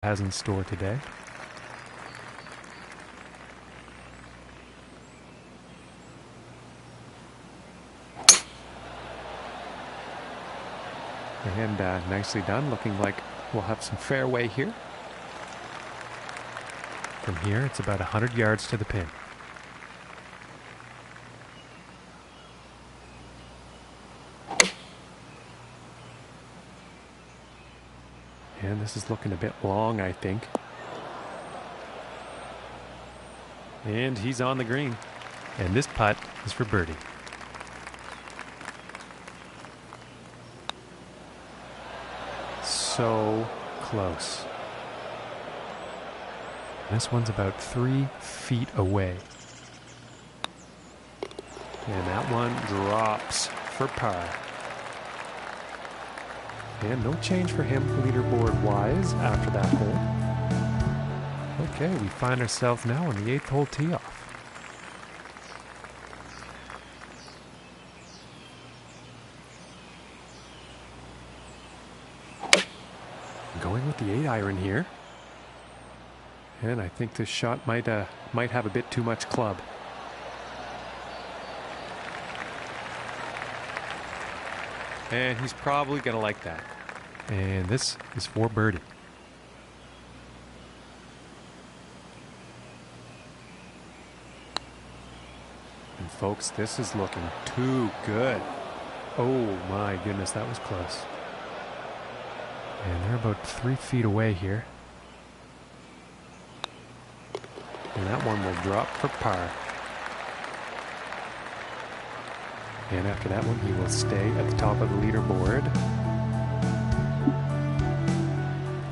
has in store today. And nicely done, looking like we'll have some fairway here. From here, it's about 100 yards to the pin. And this is looking a bit long, I think. And he's on the green. And this putt is for birdie. So close. This one's about 3 feet away. And that one drops for par. And no change for him leaderboard-wise after that hole. Okay, we find ourselves now on the 8th hole tee-off. Going with the 8-iron here. And I think this shot might have a bit too much club. And he's probably going to like that. And this is for birdie. And folks, this is looking too good. Oh my goodness, that was close. And they're about 3 feet away here. And that one will drop for par. And after that one, he will stay at the top of the leaderboard.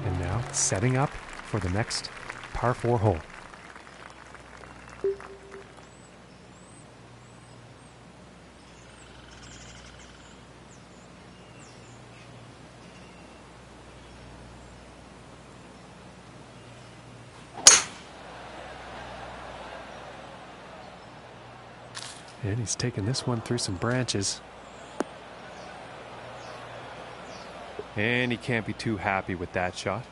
And now setting up for the next par 4 hole. And he's taking this one through some branches. And he can't be too happy with that shot.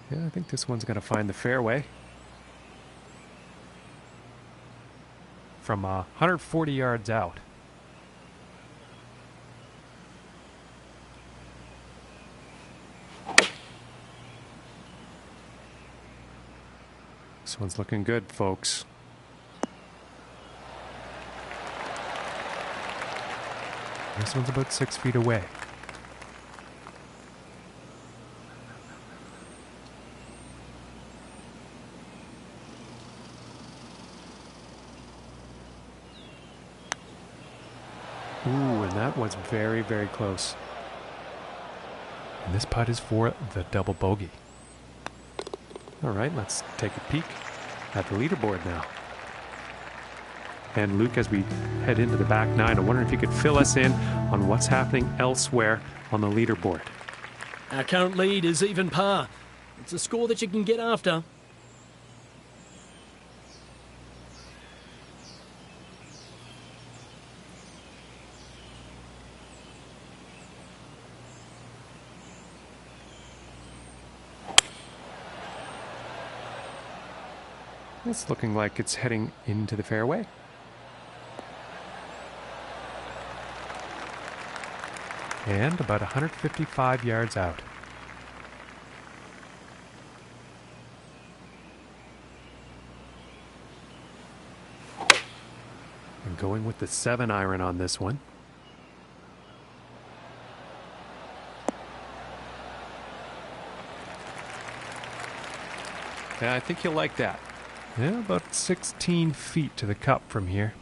Yeah, I think this one's going to find the fairway. From 140 yards out. This one's looking good, folks. This one's about 6 feet away. Ooh, and that was very, very close. And this putt is for the double bogey. All right, let's take a peek at the leaderboard now. And Luke, as we head into the back nine, I wonder if you could fill us in on what's happening elsewhere on the leaderboard. Our current lead is even par. It's a score that you can get after. It's looking like it's heading into the fairway. And about 155 yards out. And going with the 7-iron on this one. Yeah, I think you'll like that. Yeah, about 16 feet to the cup from here.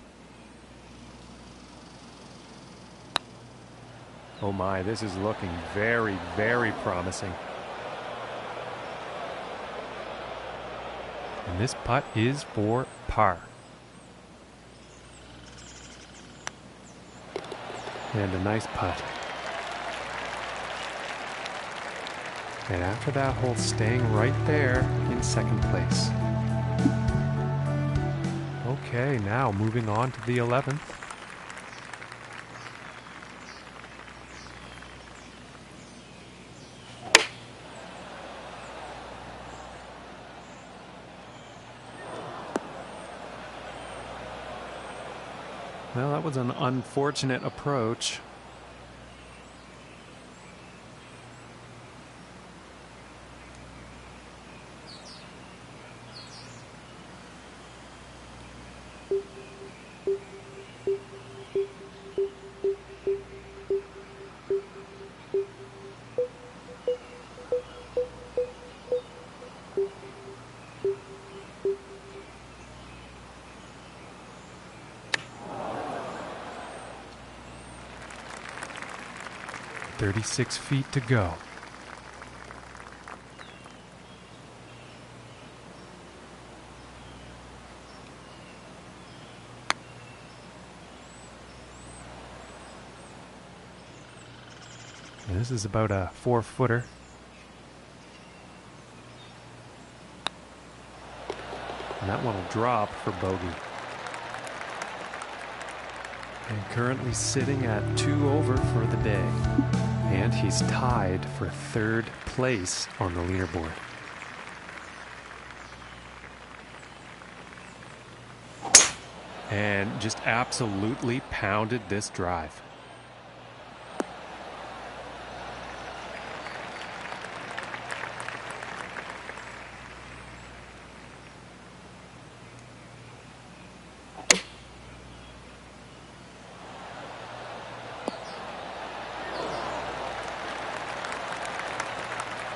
Oh my, this is looking very, very promising. And this putt is for par. And a nice putt. And after that hole, staying right there in second place. Okay, now moving on to the 11th. Well, that was an unfortunate approach. "36 feet to go." And this is about a 4-footer. And that one will drop for bogey. And currently sitting at 2 over for the day. And he's tied for 3rd place on the leaderboard. And just absolutely pounded this drive.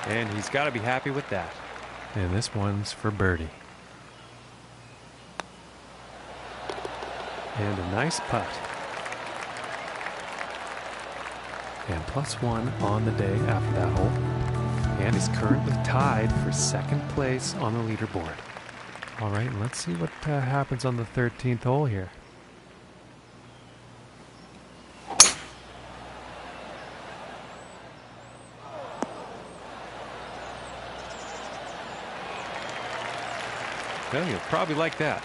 And he's got to be happy with that. And this one's for birdie. And a nice putt. And +1 on the day after that hole. And he's currently tied for 2nd place on the leaderboard. All right, let's see what happens on the 13th hole here. Well, you'll probably like that.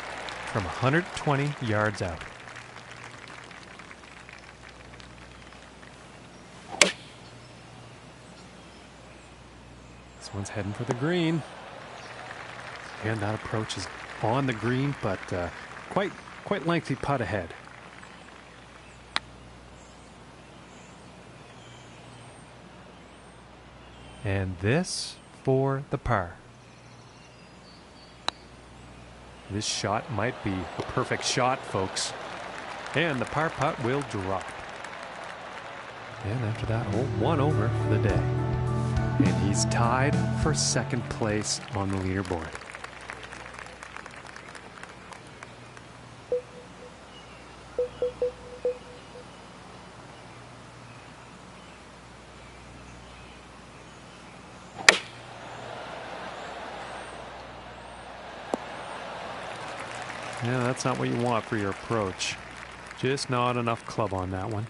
From 120 yards out. This one's heading for the green. And that approach is on the green, but quite lengthy putt ahead. And this for the par. This shot might be a perfect shot, folks. And the par putt will drop. And after that hole, 1 over for the day. And he's tied for 2nd place on the leaderboard. Yeah, that's not what you want for your approach. Just not enough club on that one.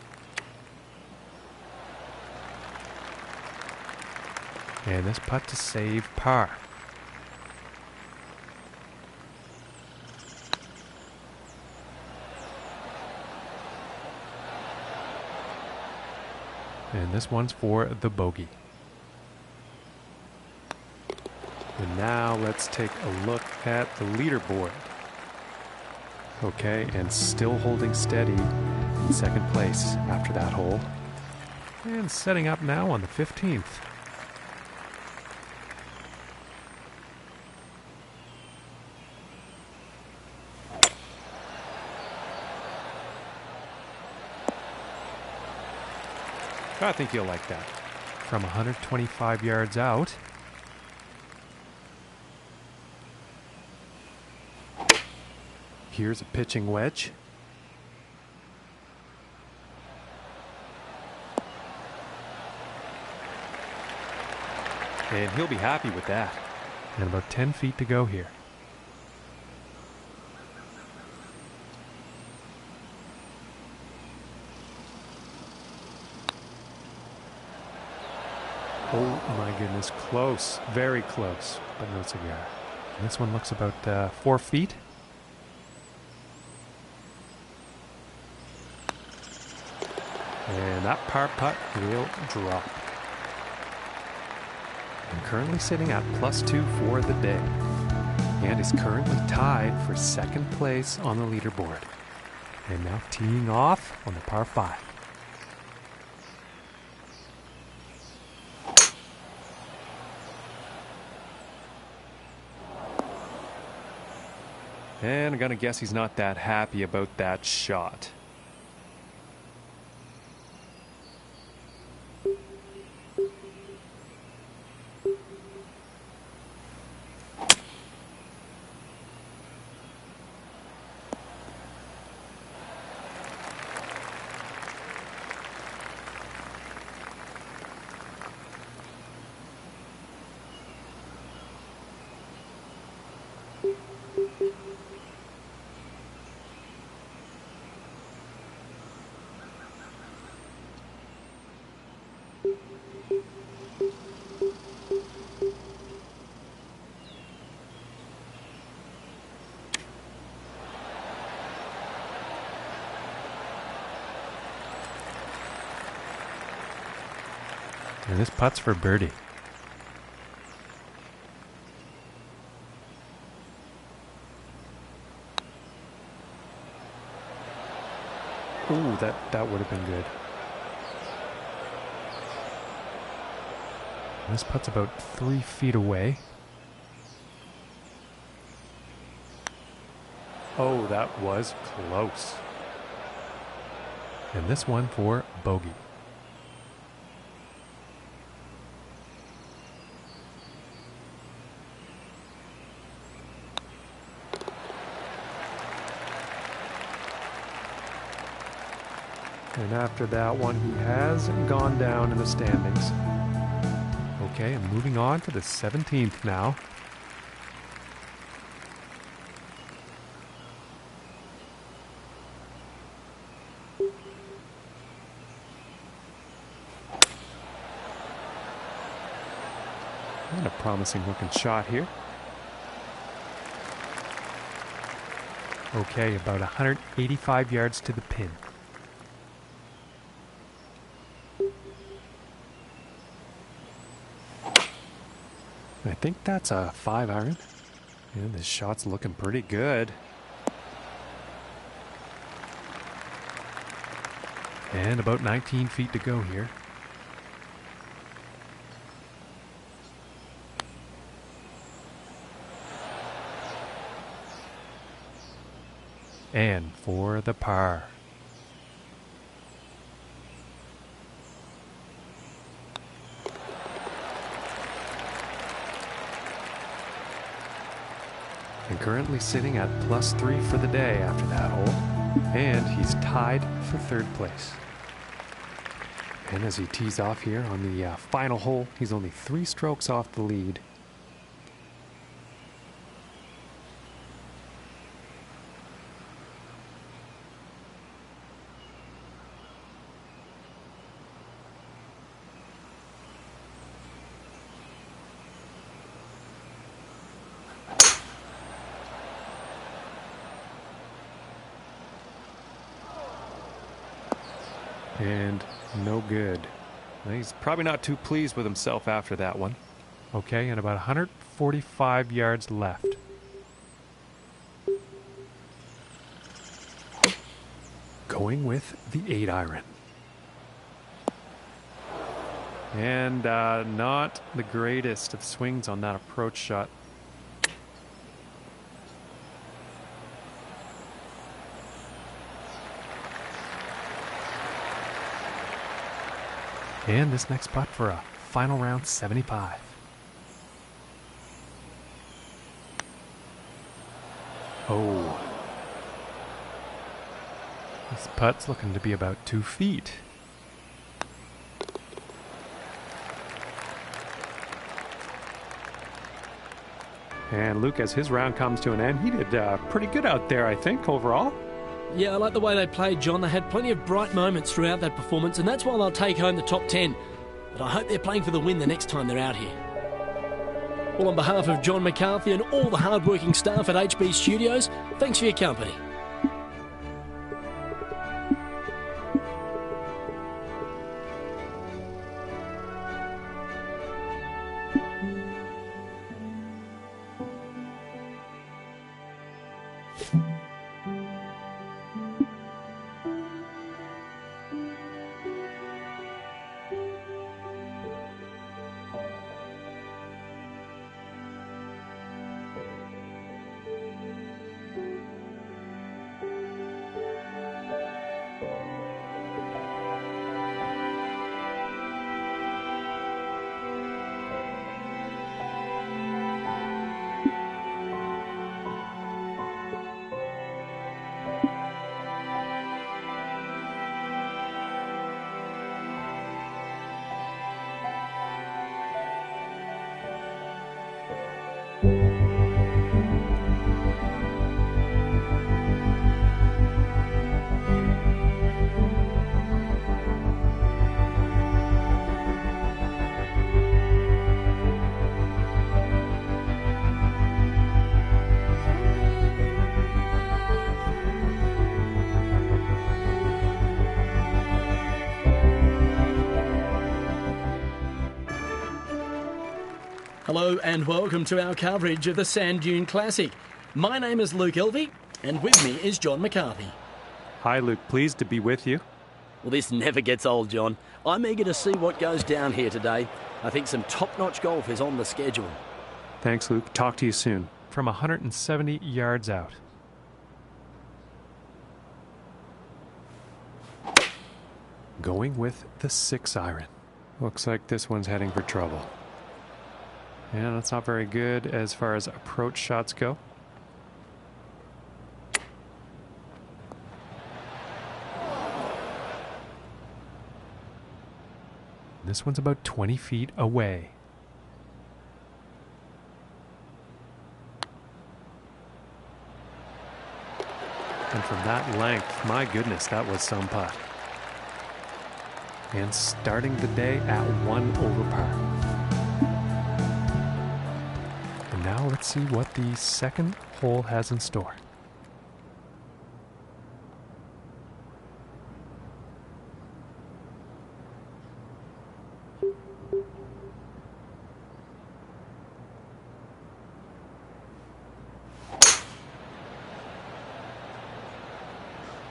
And this putt to save par. And this one's for the bogey. And now let's take a look at the leaderboard. Okay, and still holding steady in 2nd place after that hole. And setting up now on the 15th. I think you'll like that. From 125 yards out. Here's a pitching wedge. And he'll be happy with that. And about 10 feet to go here. Oh my goodness, close, very close, but no cigar. And this one looks about 4 feet. And that par putt will drop. And currently sitting at +2 for the day. And is currently tied for second place on the leaderboard. And now teeing off on the par 5. And I'm gonna guess he's not that happy about that shot. And this putt's for birdie. Ooh, that would have been good. And this putt's about 3 feet away. Oh, that was close. And this one for bogey. And after that one, he has gone down in the standings. Okay, and moving on to the 17th now. And a promising looking shot here. Okay, about 185 yards to the pin. I think that's a 5-iron. And this shot's looking pretty good. And about 19 feet to go here. And for the par. And currently sitting at +3 for the day after that hole. And he's tied for 3rd place. And as he tees off here on the final hole, he's only 3 strokes off the lead. And no good. He's probably not too pleased with himself after that one. Okay, and about 145 yards left. Going with the 8-iron. And not the greatest of swings on that approach shot. And this next putt for a final round 75. Oh. This putt's looking to be about 2 feet. And Luke, as his round comes to an end, he did pretty good out there, I think, overall. Yeah, I like the way they played, John. They had plenty of bright moments throughout that performance, and that's why they'll take home the top 10. But I hope they're playing for the win the next time they're out here. Well, on behalf of John McCarthy and all the hard-working staff at HB Studios, thanks for your company. Hello and welcome to our coverage of the Sand Dune Classic. My name is Luke Elvey, and with me is John McCarthy. Hi, Luke. Pleased to be with you. Well, this never gets old, John. I'm eager to see what goes down here today. I think some top-notch golf is on the schedule. Thanks, Luke. Talk to you soon. From 170 yards out. Going with the 6-iron. Looks like this one's heading for trouble. And that's not very good as far as approach shots go. This one's about 20 feet away. And from that length, my goodness, that was some putt. And starting the day at 1 over par. And now let's see what the second hole has in store.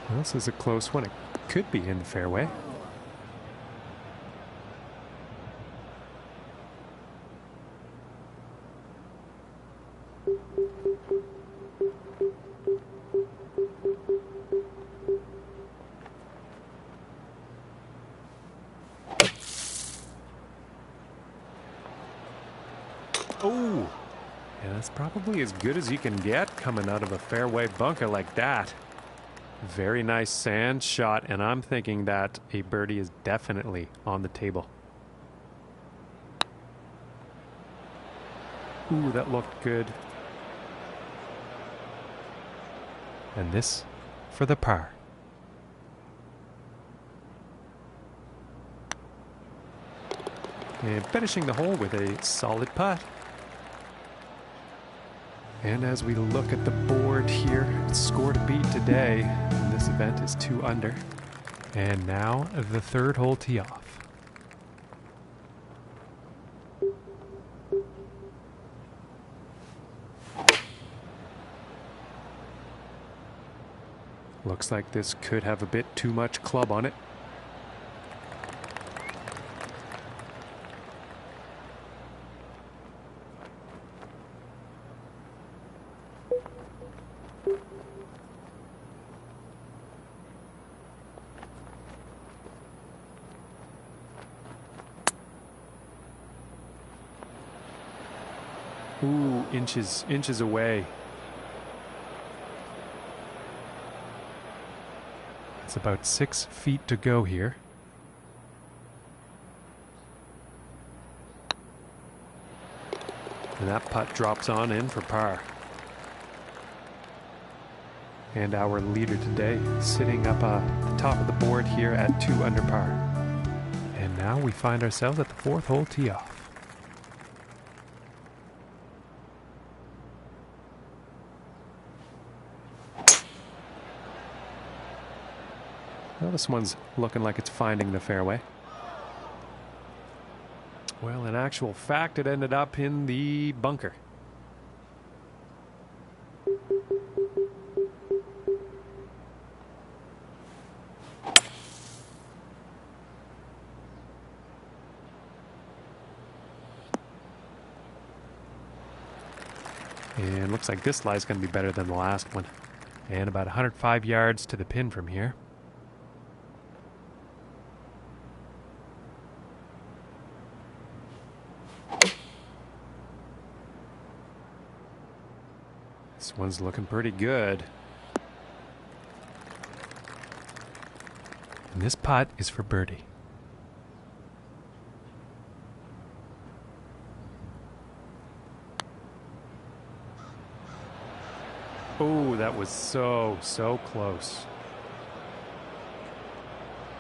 Well, this is a close one. It could be in the fairway. Oh, yeah, that's probably as good as you can get coming out of a fairway bunker like that. Very nice sand shot, and I'm thinking that a birdie is definitely on the table. Ooh, that looked good. And this for the par. And finishing the hole with a solid putt. And as we look at the board here, score to beat today in this event is 2 under. And now the third hole tee off. Looks like this could have a bit too much club on it. Ooh, inches away. It's about 6 feet to go here. And that putt drops on in for par. And our leader today sitting up the top of the board here at 2 under par. And now we find ourselves at the fourth hole tee off. Well, this one's looking like it's finding the fairway. Well, in actual fact, it ended up in the bunker. And looks like this lie's going to be better than the last one. And about 105 yards to the pin from here. This one's looking pretty good. And this putt is for birdie. Oh, that was so close.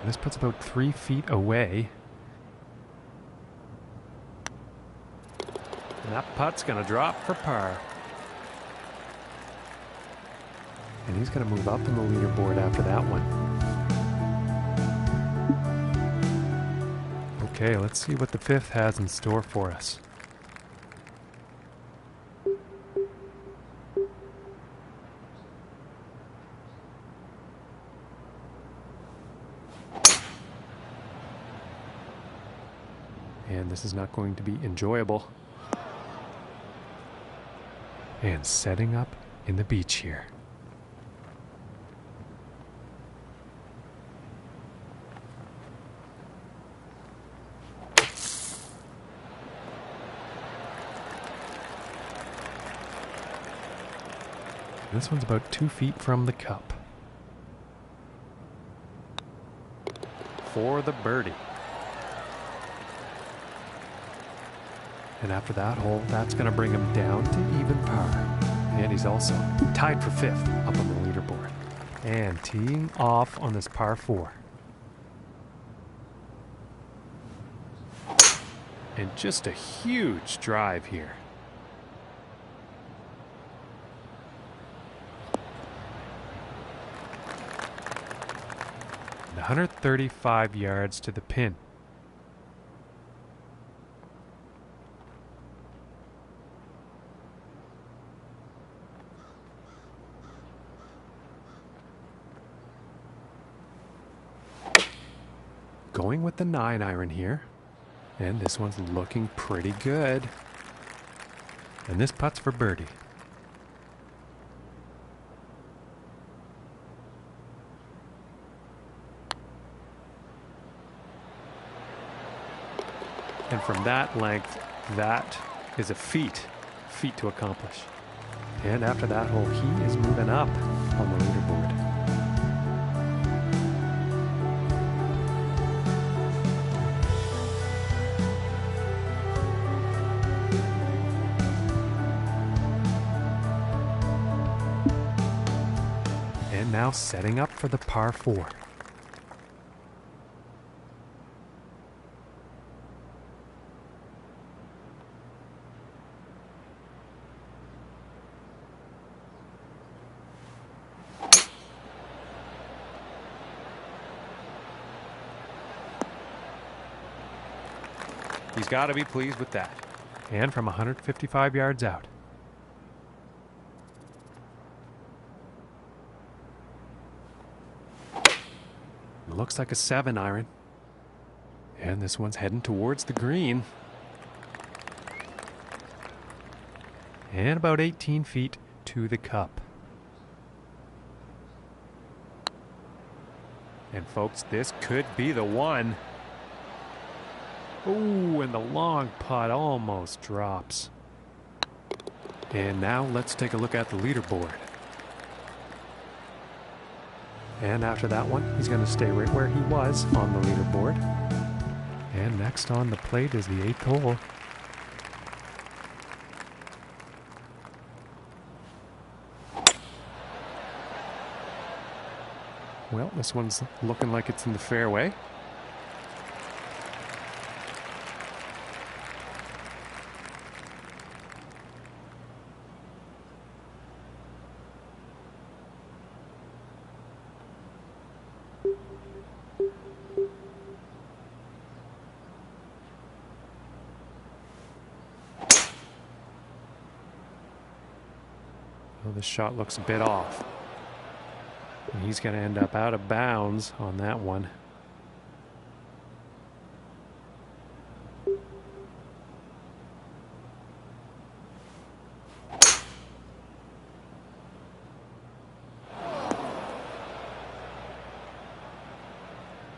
And this putt's about 3 feet away. And that putt's gonna drop for par. And he's going to move up in the leaderboard after that one. Okay, let's see what the fifth has in store for us. And this is not going to be enjoyable. And setting up in the beach here. This one's about 2 feet from the cup. For the birdie. And after that hole, that's going to bring him down to even par. And he's also tied for 5th up on the leaderboard. And teeing off on this par 4. And just a huge drive here. 135 yards to the pin. Going with the 9-iron here. And this one's looking pretty good. And this putt's for birdie. And from that length, that is a feat to accomplish. And after that hole, he is moving up on the leaderboard. And now setting up for the par 4. He's got to be pleased with that. And from 155 yards out. It looks like a 7-iron. And this one's heading towards the green. And about 18 feet to the cup. And folks, this could be the one. Ooh, and the long putt almost drops. And now let's take a look at the leaderboard. And after that one, he's going to stay right where he was on the leaderboard. And next on the plate is the 8th hole. Well, this one's looking like it's in the fairway. Well, this shot looks a bit off. And he's going to end up out of bounds on that one.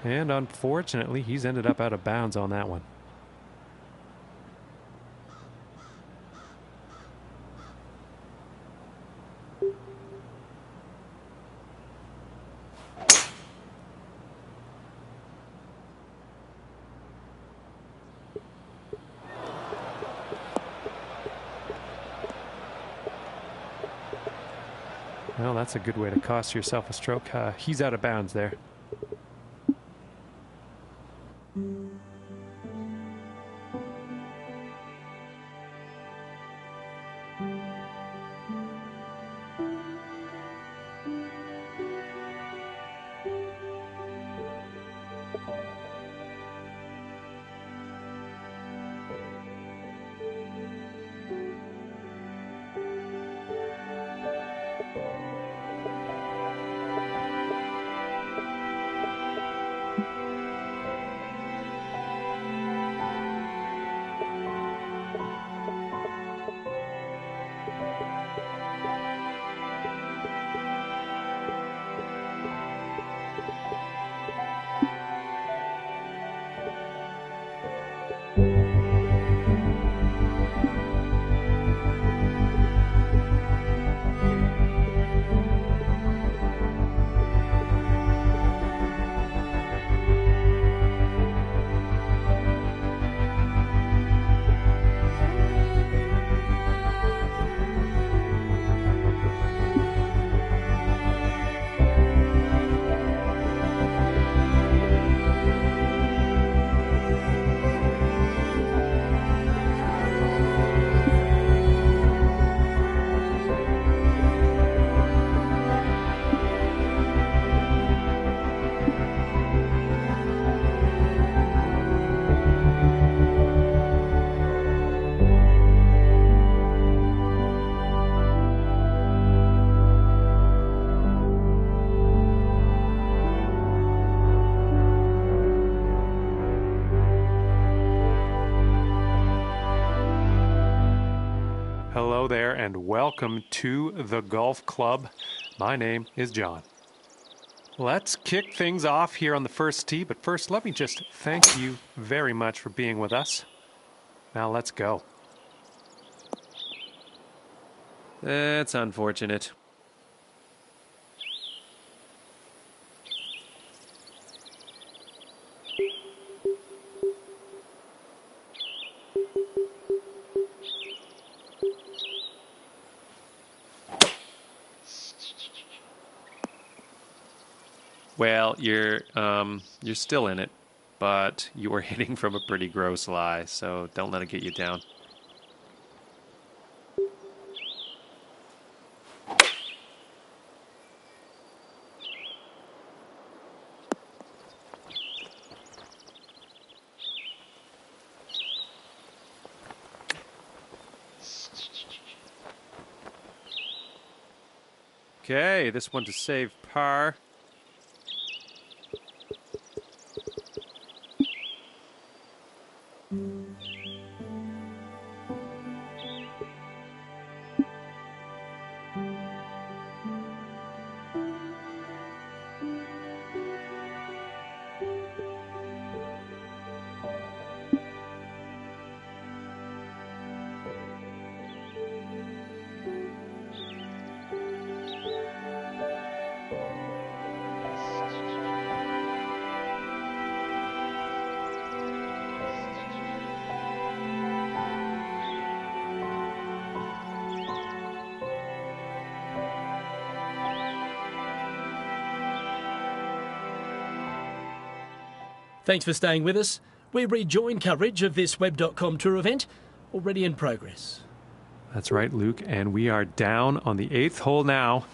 And unfortunately, he's ended up out of bounds on that one. Well, that's a good way to cost yourself a stroke. He's out of bounds there. and welcome to the Golf Club. My name is John. Let's kick things off here on the first tee, but first let me just thank you very much for being with us. Now let's go. That's unfortunate. Well, you're still in it, but you were hitting from a pretty gross lie, so don't let it get you down. Okay, this one to save par. Thanks for staying with us. We rejoin coverage of this Web.com tour event, already in progress. That's right, Luke, and we are down on the 8th hole now.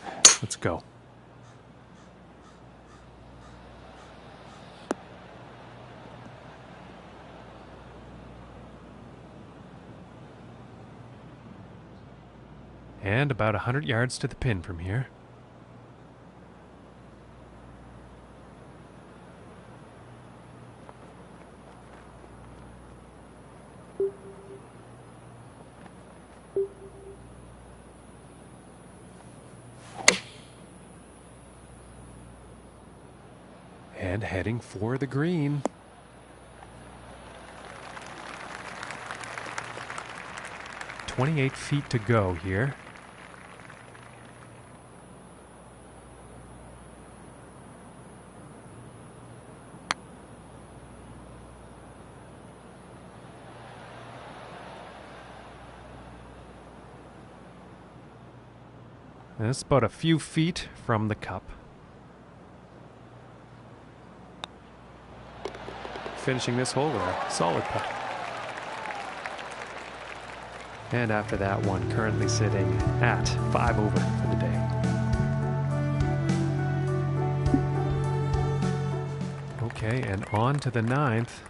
Let's go. And about 100 yards to the pin from here. And heading for the green. "28 feet to go here. And it's about a few feet from the cup. Finishing this hole with a solid putt. And after that one, currently sitting at 5 over for the day. Okay, and on to the 9th.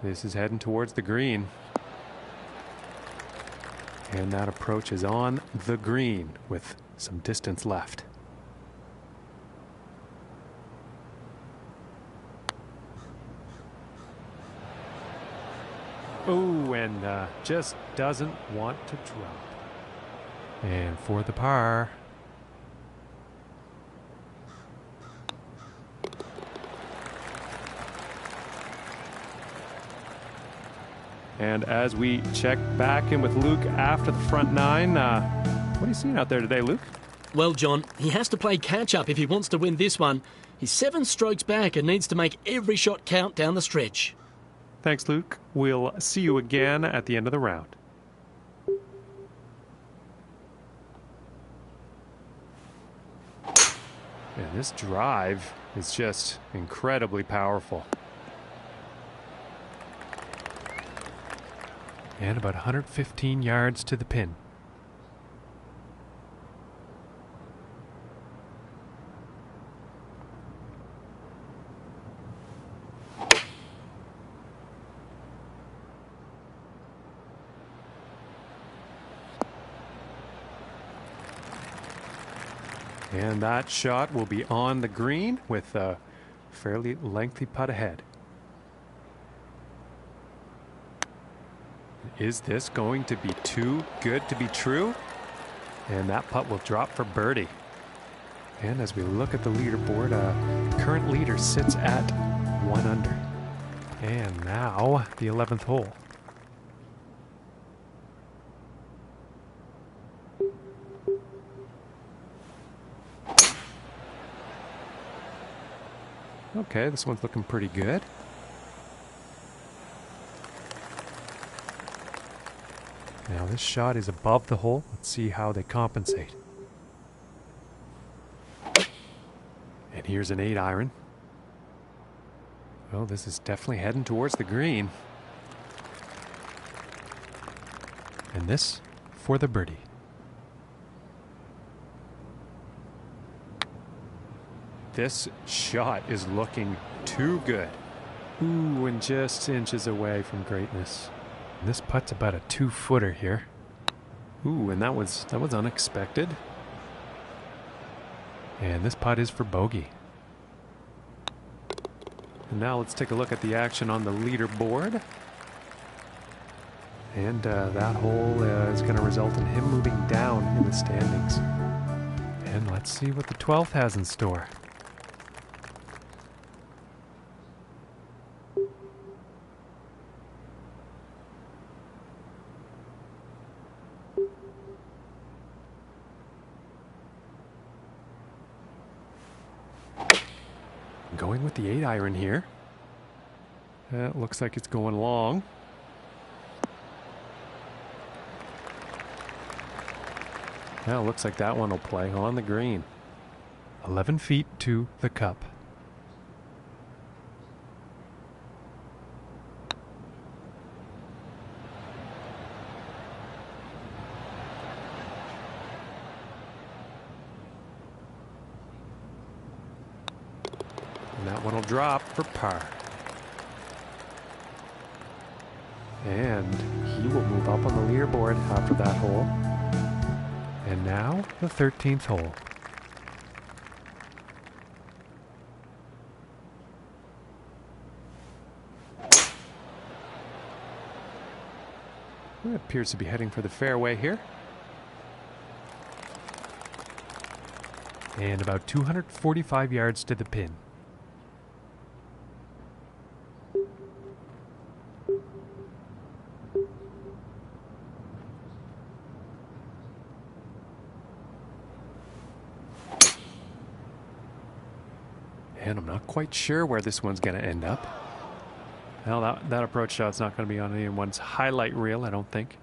This is heading towards the green. And that approach is on the green with some distance left. Oh, and just doesn't want to drop. And for the par. And as we check back in with Luke after the front nine, what are you seeing out there today, Luke? Well, John, he has to play catch-up if he wants to win this one. He's 7 strokes back and needs to make every shot count down the stretch. Thanks, Luke. We'll see you again at the end of the round. And this drive is just incredibly powerful. And about 115 yards to the pin. And that shot will be on the green with a fairly lengthy putt ahead. Is this going to be too good to be true? And that putt will drop for birdie. And as we look at the leaderboard, current leader sits at 1 under. And now the 11th hole. Okay, this one's looking pretty good. Now this shot is above the hole. Let's see how they compensate. And here's an 8 iron. Well, this is definitely heading towards the green. And this for the birdie. This shot is looking too good. Ooh, and just inches away from greatness. And this putt's about a 2-footer here. Ooh, and that was unexpected. And this putt is for bogey. And now let's take a look at the action on the leaderboard. And that hole is going to result in him moving down in the standings. And let's see what the 12th has in store. Going with the 8 iron here. It looks like it's going long. Now it looks like that one will play on the green. 11 feet to the cup. And that one will drop for par. And he will move up on the leaderboard after that hole. And now the 13th hole. It appears to be heading for the fairway here. And about 245 yards to the pin. And I'm not quite sure where this one's going to end up. Well, that approach shot's not going to be on anyone's highlight reel, I don't think.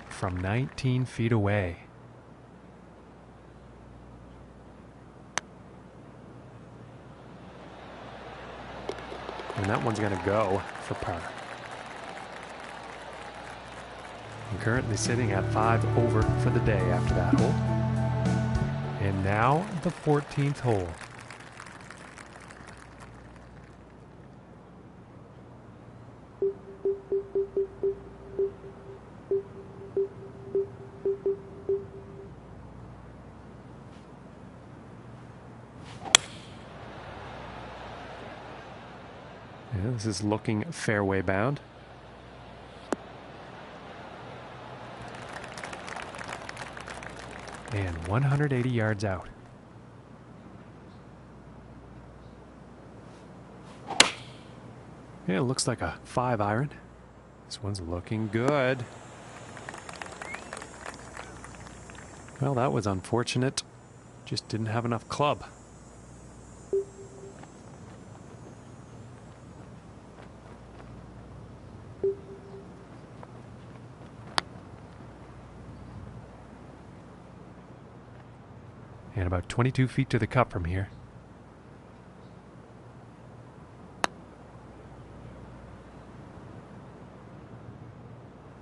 From 19 feet away. And that one's going to go for par. I'm currently sitting at 5 over for the day after that hole. And now the 14th hole. Yeah, this is looking fairway bound. And 180 yards out. Yeah, it looks like a 5 iron. This one's looking good. Well, that was unfortunate. Just didn't have enough club. And about 22 feet to the cup from here.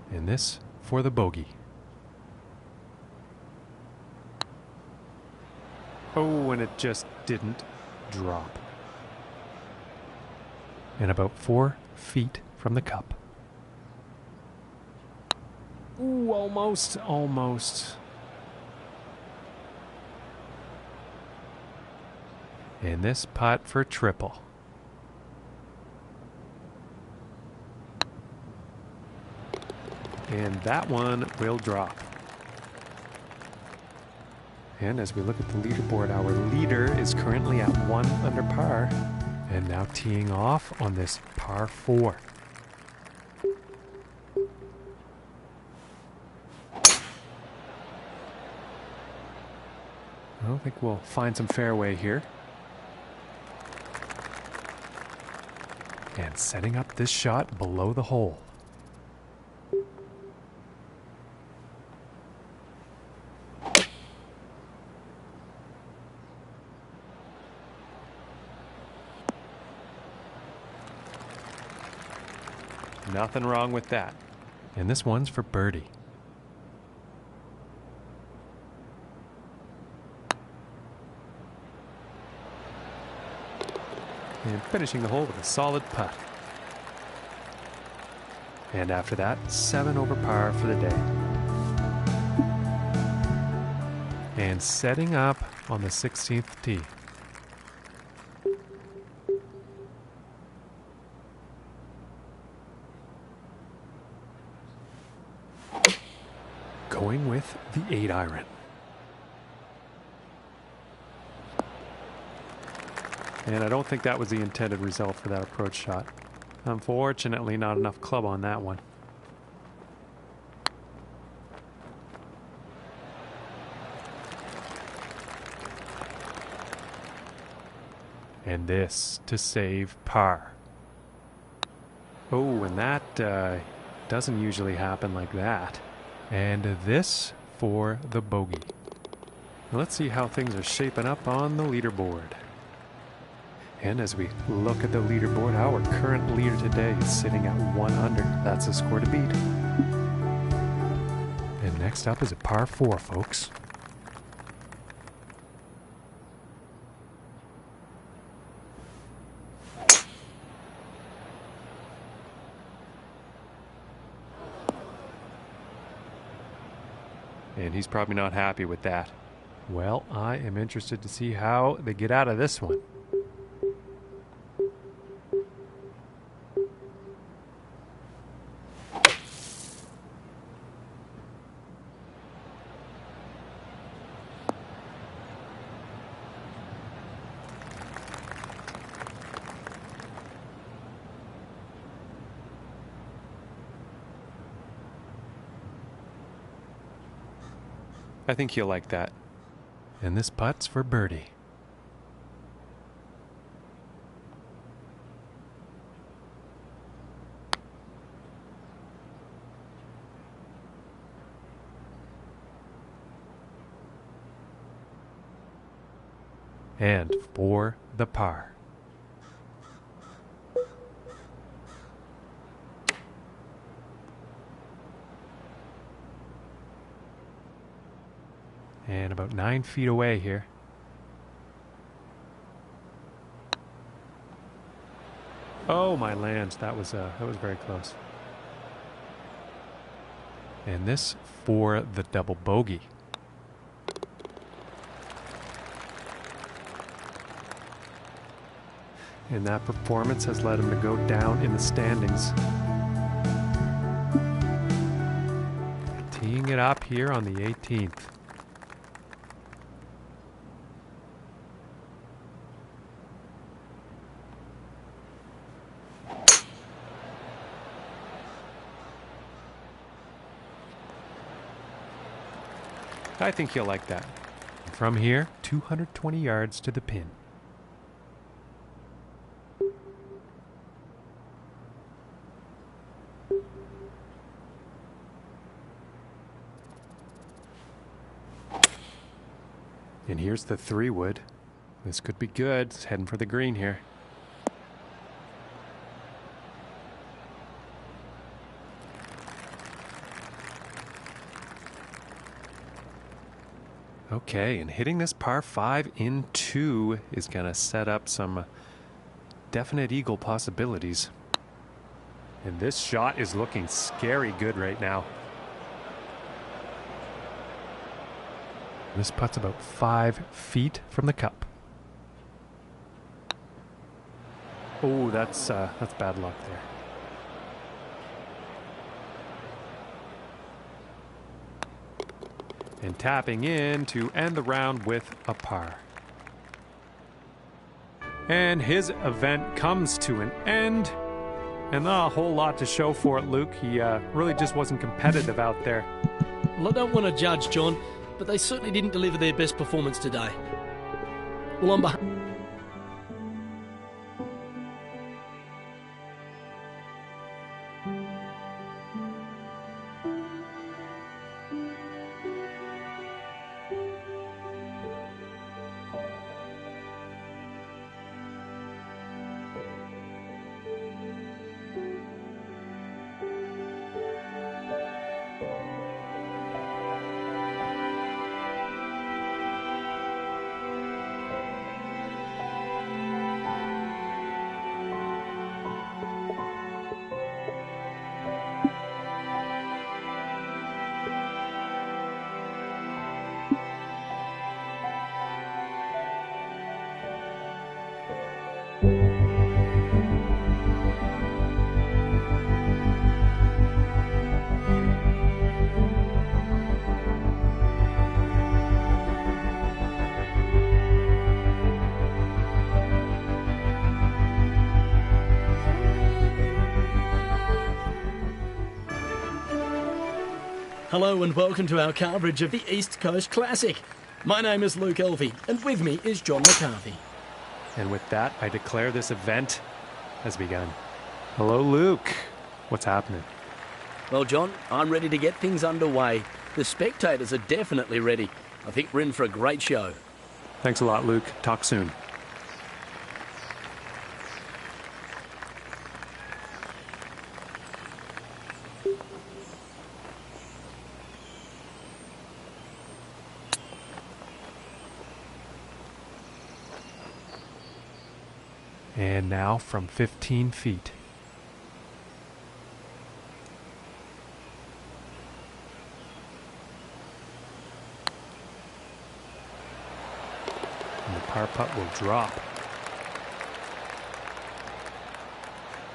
And this for the bogey. Oh, and it just didn't drop. And about 4 feet from the cup. Ooh, almost, almost. And this putt for triple. And that one will drop. And as we look at the leaderboard, our leader is currently at 1 under par. And now teeing off on this par 4. I think we'll find some fairway here. And setting up this shot below the hole. Nothing wrong with that. And this one's for birdie. And finishing the hole with a solid putt. And after that, 7 over par for the day. And setting up on the 16th tee. Going with the 8-iron. And I don't think that was the intended result for that approach shot. Unfortunately, not enough club on that one. And this to save par. Oh, and that doesn't usually happen like that. And this for the bogey. Now let's see how things are shaping up on the leaderboard. And as we look at the leaderboard, our current leader today is sitting at 1 under. That's a score to beat. And next up is a par 4, folks. And he's probably not happy with that. Well, I am interested to see how they get out of this one. I think he'll like that. And this putt's for birdie. And for the par. And about 9 feet away here. Oh, my land. That was very close. And this for the double bogey. And that performance has led him to go down in the standings. Teeing it up here on the 18th. I think he'll like that. From here, 220 yards to the pin. And here's the 3-wood. This could be good. It's heading for the green here. Okay, and hitting this par 5 in 2 is going to set up some definite eagle possibilities. And this shot is looking scary good right now. This putt's about 5 feet from the cup. Oh, that's bad luck there. And tapping in to end the round with a par. And his event comes to an end. And not a whole lot to show for it, Luke. He really just wasn't competitive out there. Well, I don't want to judge, John, but they certainly didn't deliver their best performance today. Well, on behalf... Hello and welcome to our coverage of the East Coast Classic. My name is Luke Elvey, and with me is John McCarthy. And with that, I declare this event has begun. Hello, Luke. What's happening? Well, John, I'm ready to get things underway. The spectators are definitely ready. I think we're in for a great show. Thanks a lot, Luke. Talk soon. And now from 15 feet. And the par putt will drop.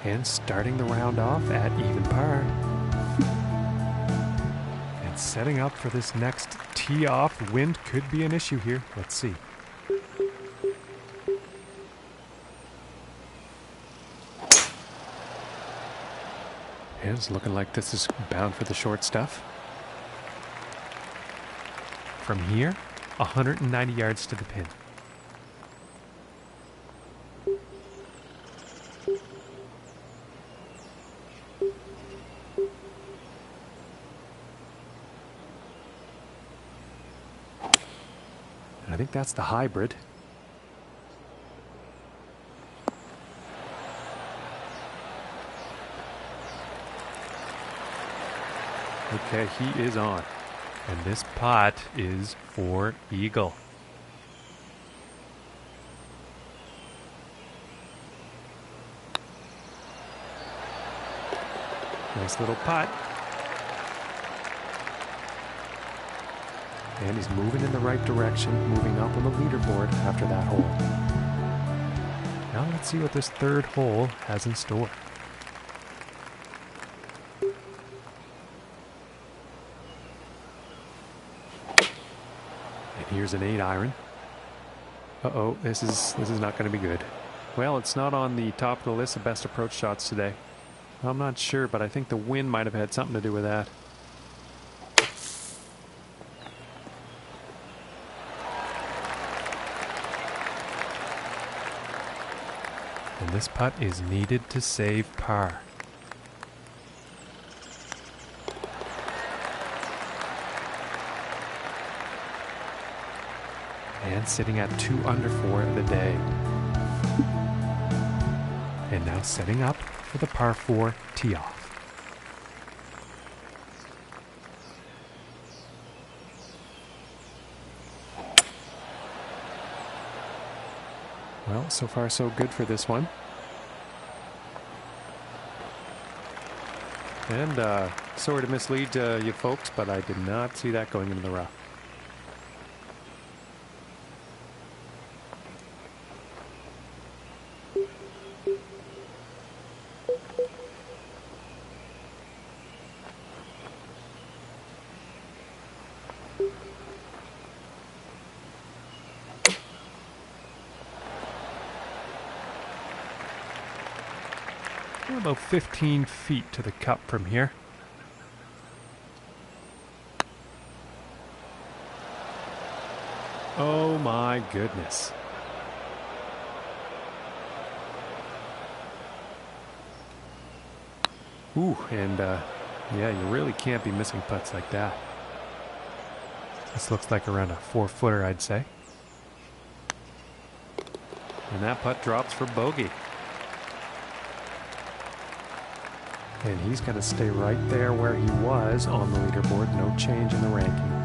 And starting the round off at even par. And setting up for this next tee off. The wind could be an issue here. Let's see. And it's looking like this is bound for the short stuff. From here, 190 yards to the pin. And I think that's the hybrid. Okay, he is on. And this putt is for eagle. Nice little putt. And he's moving in the right direction, moving up on the leaderboard after that hole. Now let's see what this third hole has in store. Here's an 8-iron. Uh-oh, this is not going to be good. Well, it's not on the top of the list of best approach shots today. I'm not sure, but I think the wind might have had something to do with that. And this putt is needed to save par. and sitting at 2 under for the day. And now setting up for the par 4 tee off. Well, so far so good for this one. And sorry to mislead you folks, but I did not see that going into the rough. About 15 feet to the cup from here. Oh my goodness. Ooh, and yeah, you really can't be missing putts like that. This looks like around a 4-footer, I'd say. And that putt drops for bogey. And he's going to stay right there where he was on the leaderboard. No change in the ranking.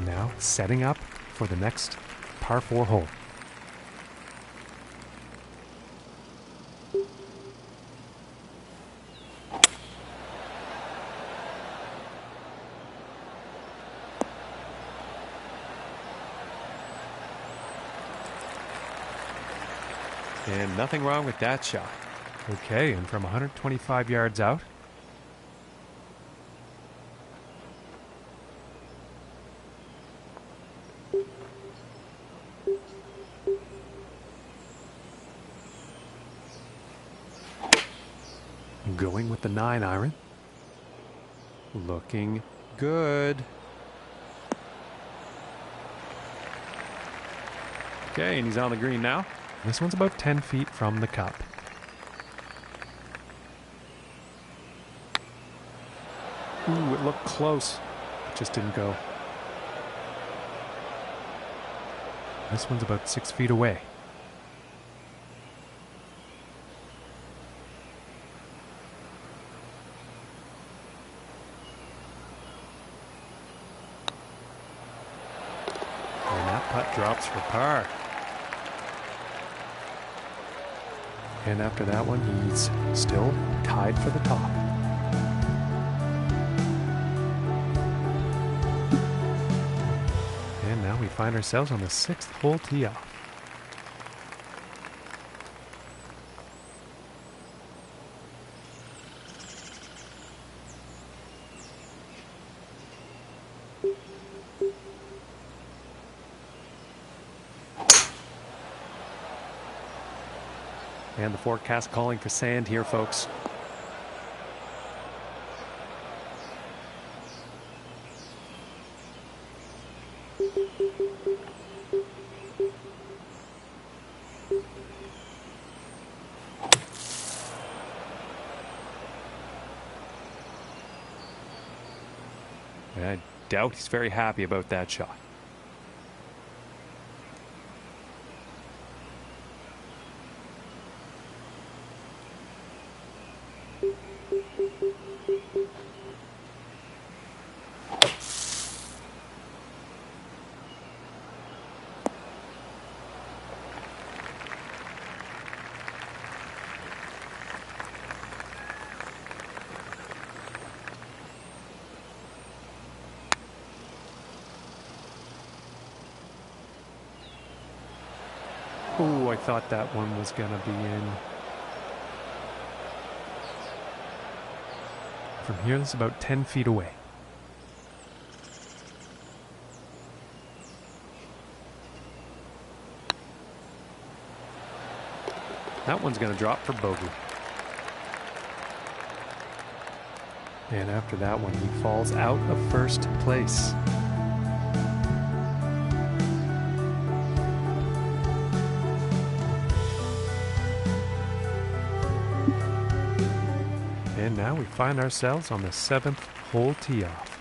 Now setting up for the next par 4 hole. And nothing wrong with that shot. Okay, and from 125 yards out. Going with the 9 iron. Looking good. Okay, and he's on the green now. This one's about 10 feet from the cup. Ooh, it looked close. It just didn't go. This one's about 6 feet away. And that putt drops for par. And after that one, he's still tied for the top. And now we find ourselves on the 6th hole tee off. And the forecast calling for sand here, folks. I doubt he's very happy about that shot. Oh, I thought that one was going to be in. From here, this is about 10 feet away. That one's going to drop for bogey. And after that one, he falls out of first place. And now we find ourselves on the 7th hole tee off.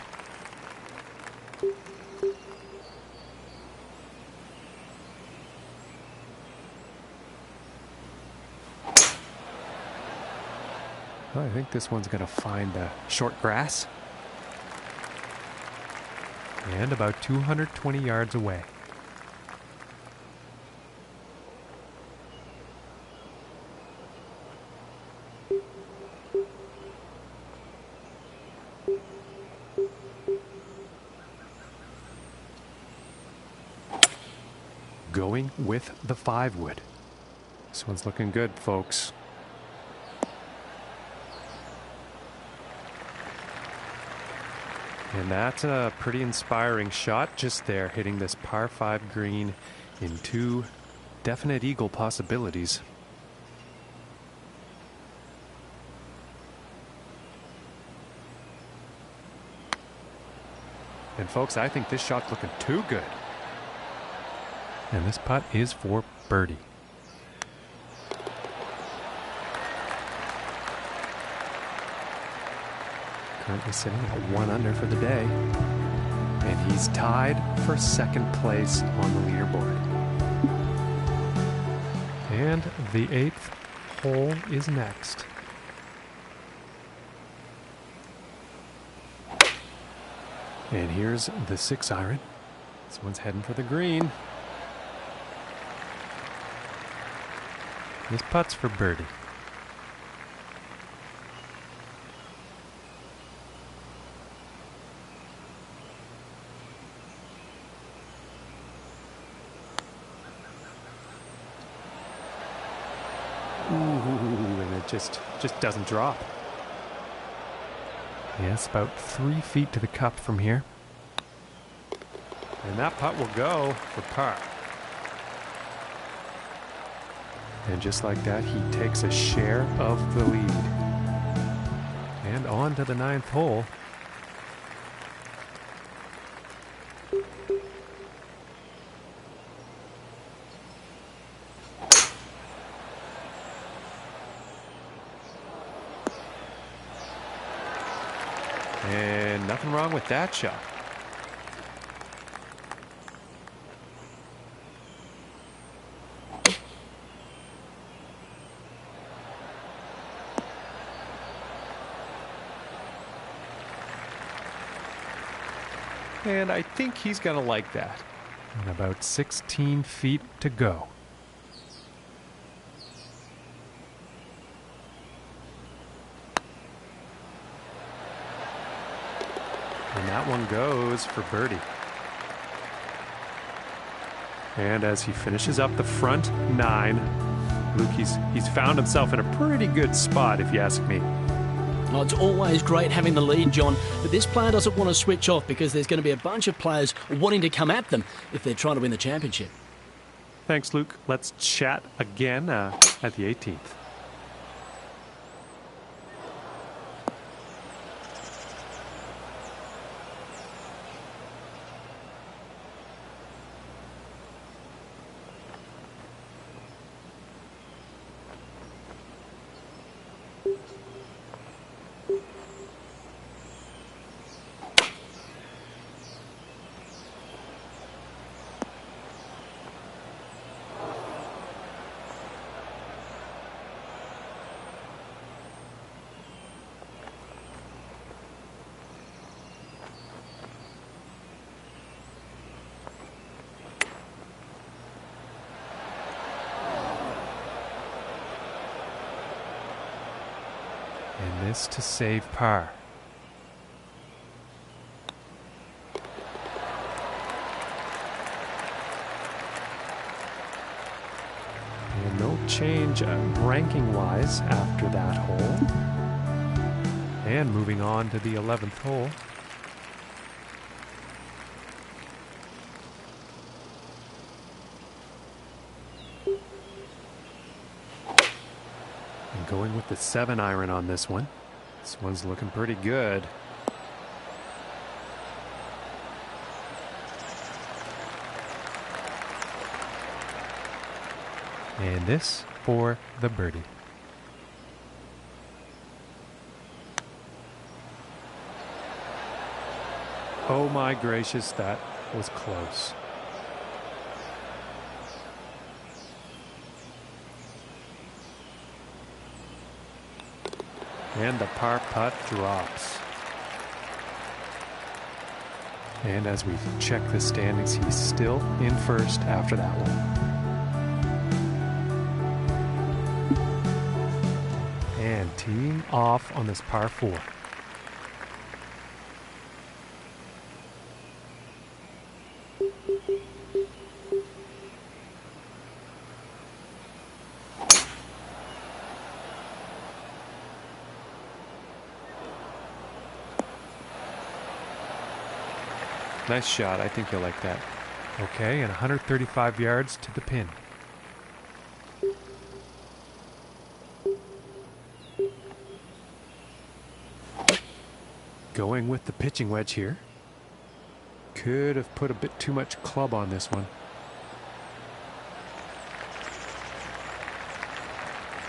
Well, I think this one's going to find the short grass. And about 220 yards away. Going with the 5-wood. This one's looking good, folks. And that's a pretty inspiring shot just there, hitting this par 5 green in 2 definite eagle possibilities. And folks, I think this shot's looking too good. And this putt is for birdie. Currently sitting at 1 under for the day. And he's tied for 2nd place on the leaderboard. And the 8th hole is next. And here's the 6 iron. This one's heading for the green. This putt's for birdie. Ooh, and it just doesn't drop. Yes, about 3 feet to the cup from here. And that putt will go for par. And just like that, he takes a share of the lead. And on to the 9th hole. And nothing wrong with that shot. And I think he's going to like that. And about 16 feet to go. And that one goes for birdie. And as he finishes up the front 9, Luke, he's found himself in a pretty good spot, if you ask me. Well, it's always great having the lead, John, but this player doesn't want to switch off because there's going to be a bunch of players wanting to come at them if they're trying to win the championship. Thanks, Luke. Let's chat again at the 18th. And this to save par. And no change ranking-wise after that hole. And moving on to the 11th hole. Going with the 7-iron on this one. This one's looking pretty good. And this for the birdie. Oh my gracious, that was close. And the par putt drops. And as we check the standings, he's still in first after that one. And teeing off on this par 4. Nice shot. I think you'll like that. Okay, and 135 yards to the pin. Going with the pitching wedge here. Could have put a bit too much club on this one.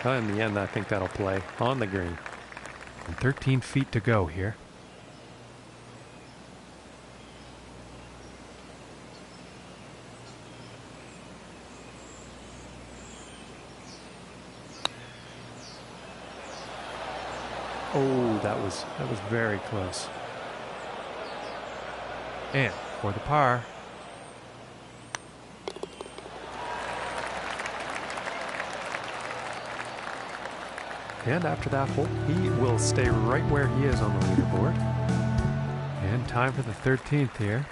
Well, in the end, I think that'll play on the green. And 13 feet to go here. Oh, that was very close. And for the par. And after that hole, he will stay right where he is on the leaderboard. And time for the 13th here.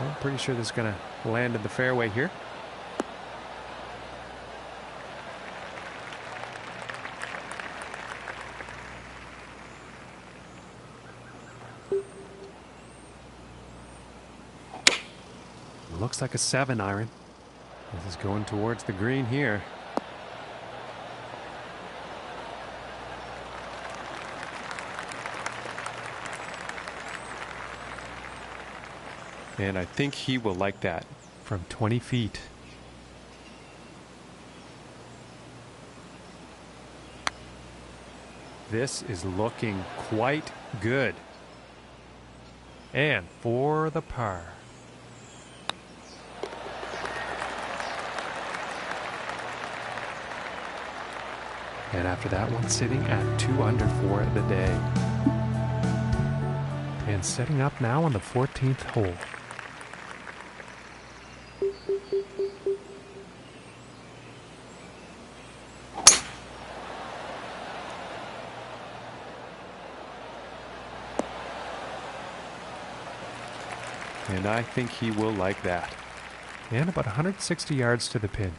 I'm pretty sure this is going to land in the fairway here. Looks like a 7-iron. This is going towards the green here. And I think he will like that from 20 feet. This is looking quite good. And for the par. And after that one, sitting at 2 under for the day. And setting up now on the 14th hole. And I think he will like that. And about 160 yards to the pin.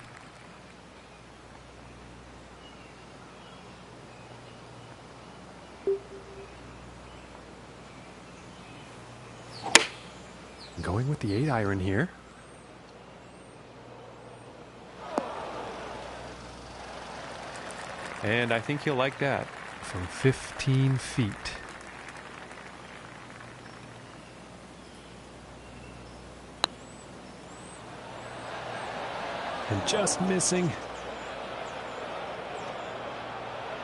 Going with the 8-iron here. And I think he'll like that from 15 feet. And just missing.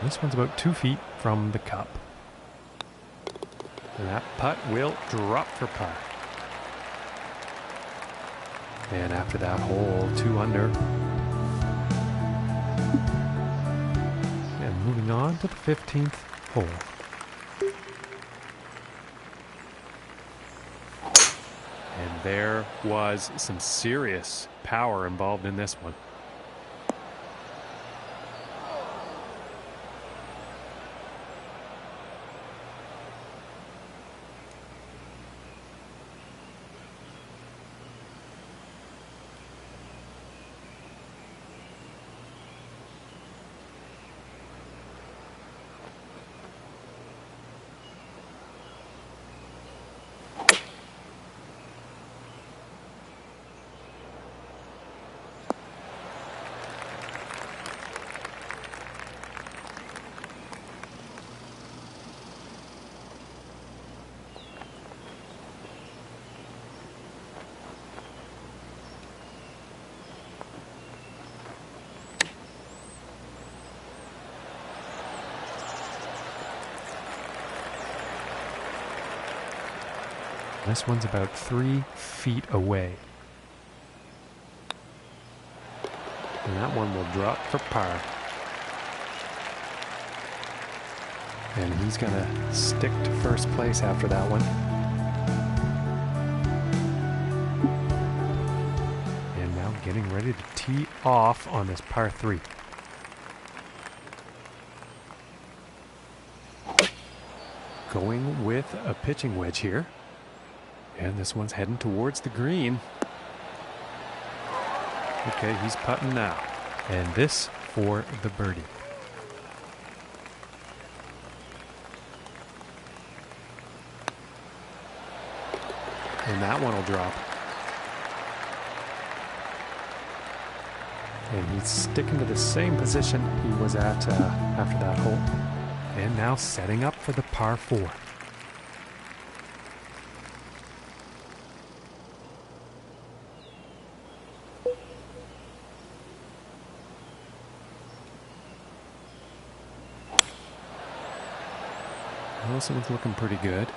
This one's about 2 feet from the cup. And that putt will drop for par. And after that hole, 2 under. And moving on to the 15th hole. And there was some serious power involved in this one. This one's about 3 feet away. And that one will drop for par. And he's going to stick to first place after that one. And now getting ready to tee off on this par 3. Going with a pitching wedge here. And this one's heading towards the green. Okay, he's putting now. And this for the birdie. And that one will drop. And he's sticking to the same position he was at after that hole. And now setting up for the par 4. This one's looking pretty good.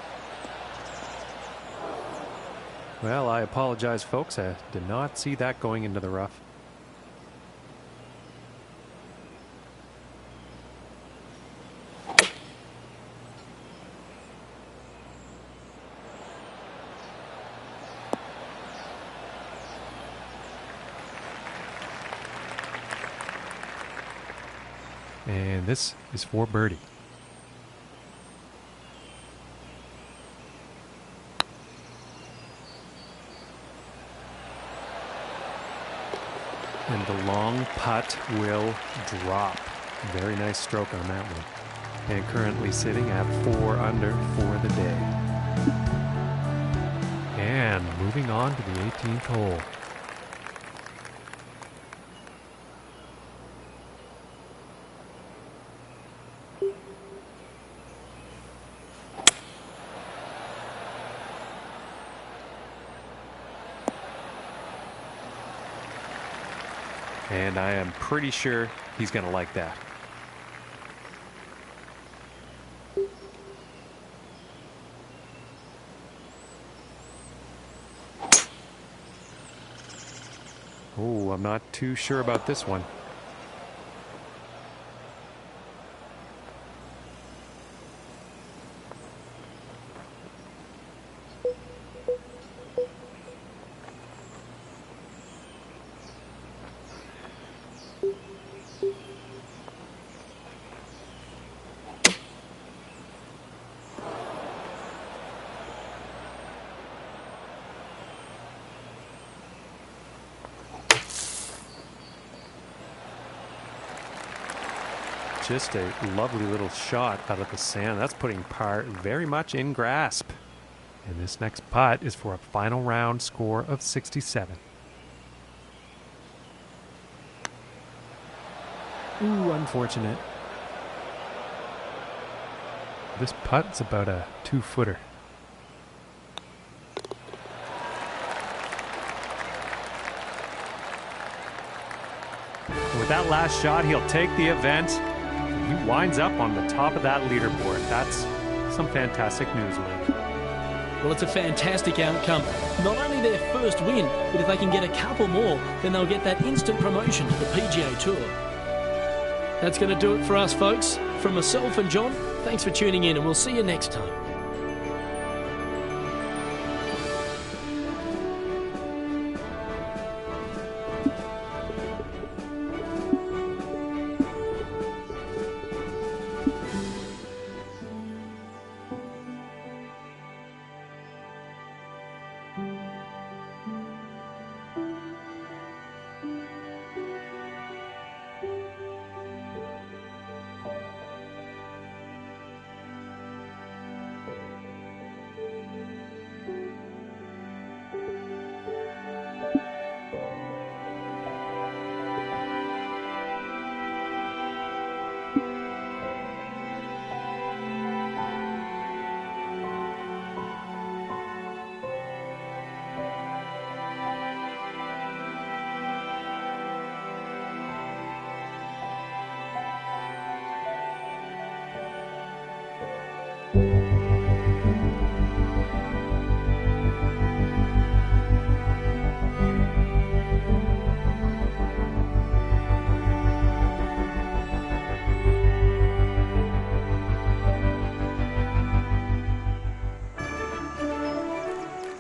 Well, I apologize, folks. I did not see that going into the rough. And this is for birdie. And the long putt will drop. Very nice stroke on that one. And currently sitting at 4 under for the day. And moving on to the 18th hole. And I am pretty sure he's going to like that. Oh, I'm not too sure about this one. Just a lovely little shot out of the sand. That's putting par very much in grasp. And this next putt is for a final round score of 67. Ooh, unfortunate. This putt's about a 2-footer. With that last shot, he'll take the event. He winds up on the top of that leaderboard. That's some fantastic news, Luke. Well, it's a fantastic outcome. Not only their first win, but if they can get a couple more, then they'll get that instant promotion to the PGA Tour. That's going to do it for us, folks. From myself and John, thanks for tuning in, and we'll see you next time.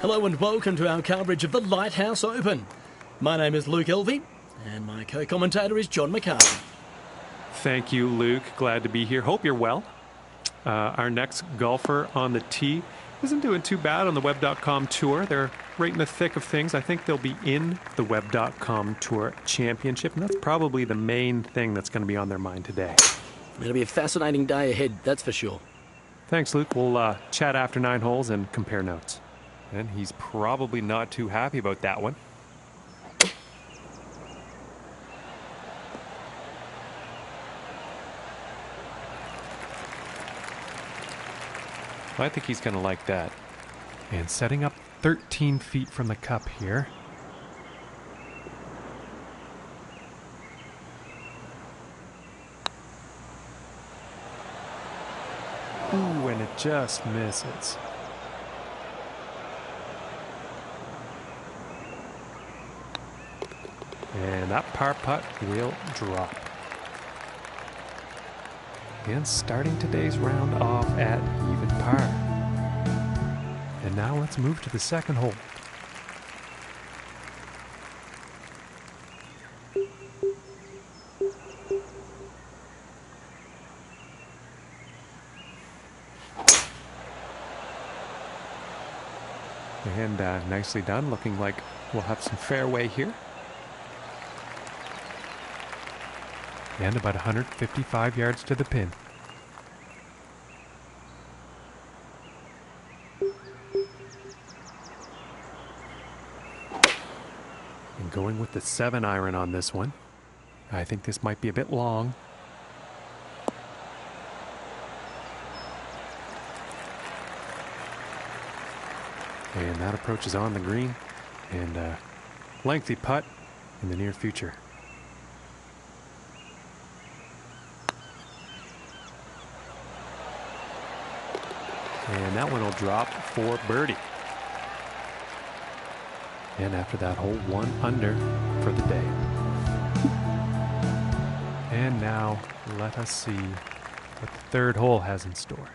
Hello and welcome to our coverage of the Lighthouse Open. My name is Luke Elvey, and my co-commentator is John McCarthy. Thank you, Luke. Glad to be here. Hope you're well. Our next golfer on the tee isn't doing too bad on the Web.com Tour. They're right in the thick of things. I think they'll be in the Web.com Tour Championship, and that's probably the main thing that's going to be on their mind today. It'll be a fascinating day ahead, that's for sure. Thanks, Luke. We'll chat after 9 holes and compare notes. And he's probably not too happy about that one. I think he's going to like that. And setting up 13 feet from the cup here. Ooh, and it just misses. And that par putt will drop. And starting today's round off at even par. And now let's move to the second hole. And nicely done. Looking like we'll have some fairway here. And about 155 yards to the pin. And going with the 7-iron on this one. I think this might be a bit long. And that approach is on the green. And lengthy putt in the near future. And that one will drop for birdie. And after that hole, 1 under for the day. And now let us see what the third hole has in store.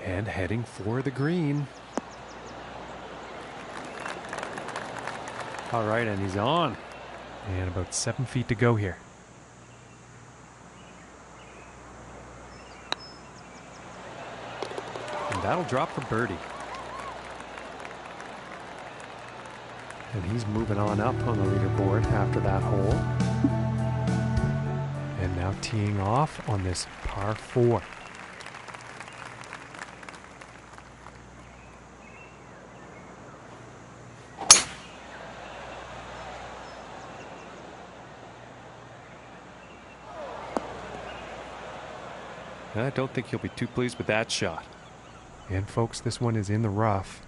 And heading for the green. All right, and he's on. And about 7 feet to go here. And that'll drop for birdie. And he's moving on up on the leaderboard after that hole. And now teeing off on this par 4. I don't think he'll be too pleased with that shot. And folks, this one is in the rough.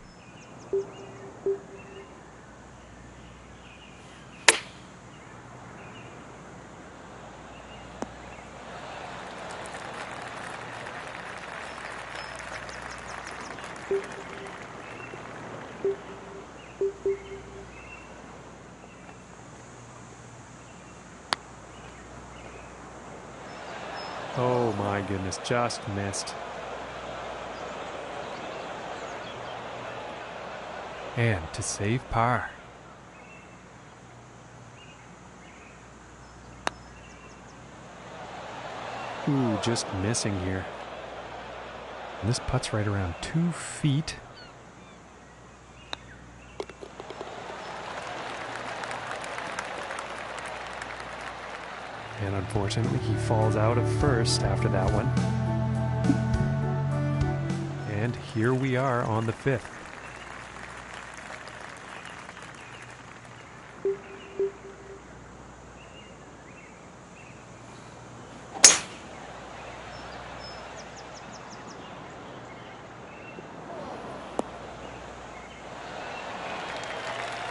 Oh my goodness, just missed. And to save par. Ooh, just missing here. And this putt's right around 2 feet. And unfortunately, he falls out of first after that one. And here we are on the 5th.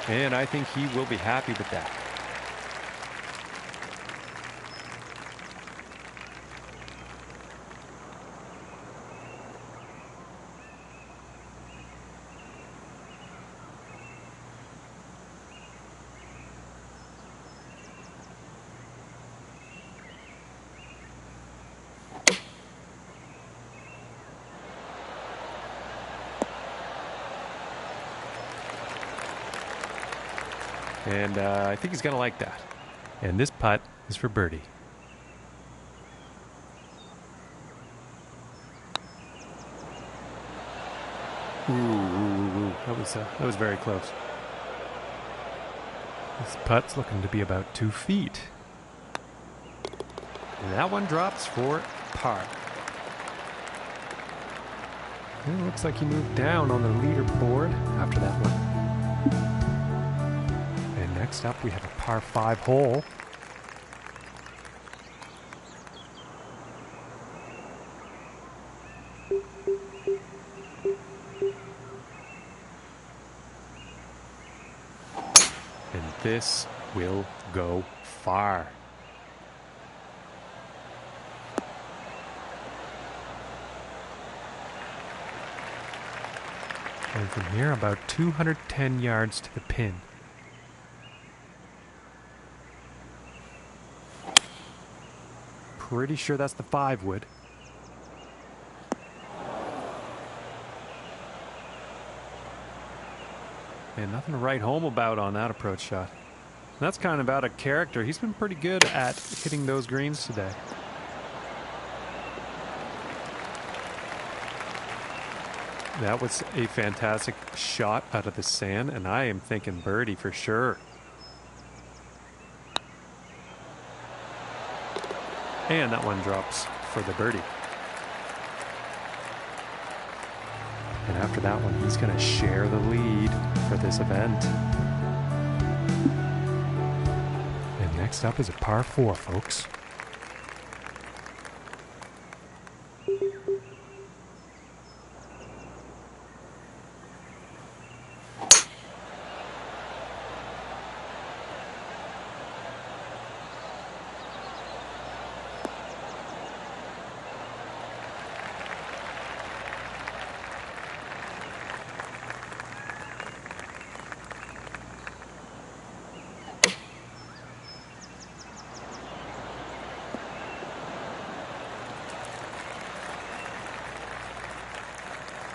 And I think he will be happy with that. And I think he's going to like that. And this putt is for birdie. Ooh. That was very close. This putt's looking to be about 2 feet. And that one drops for par. And it looks like he moved down on the leaderboard after that one. Next up, we have a par 5 hole. And this will go far. And from here, about 210 yards to the pin. Pretty sure that's the 5 wood. And nothing to write home about on that approach shot. And that's kind of out of character. He's been pretty good at hitting those greens today. That was a fantastic shot out of the sand, and I am thinking birdie for sure. And that one drops for the birdie. And after that one, he's going to share the lead for this event. And next up is a par 4, folks.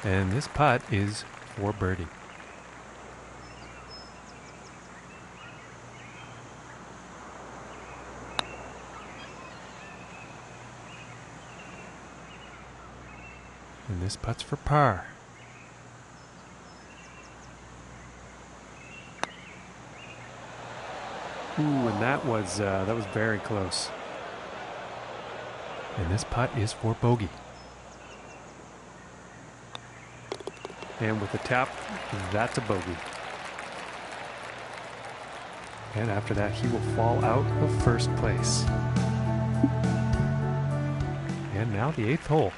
And this putt is for birdie. And this putt's for par. Ooh, and that was very close. And this putt is for bogey. And with the tap, that's a bogey. And after that, he will fall out of first place. And now the 8th hole.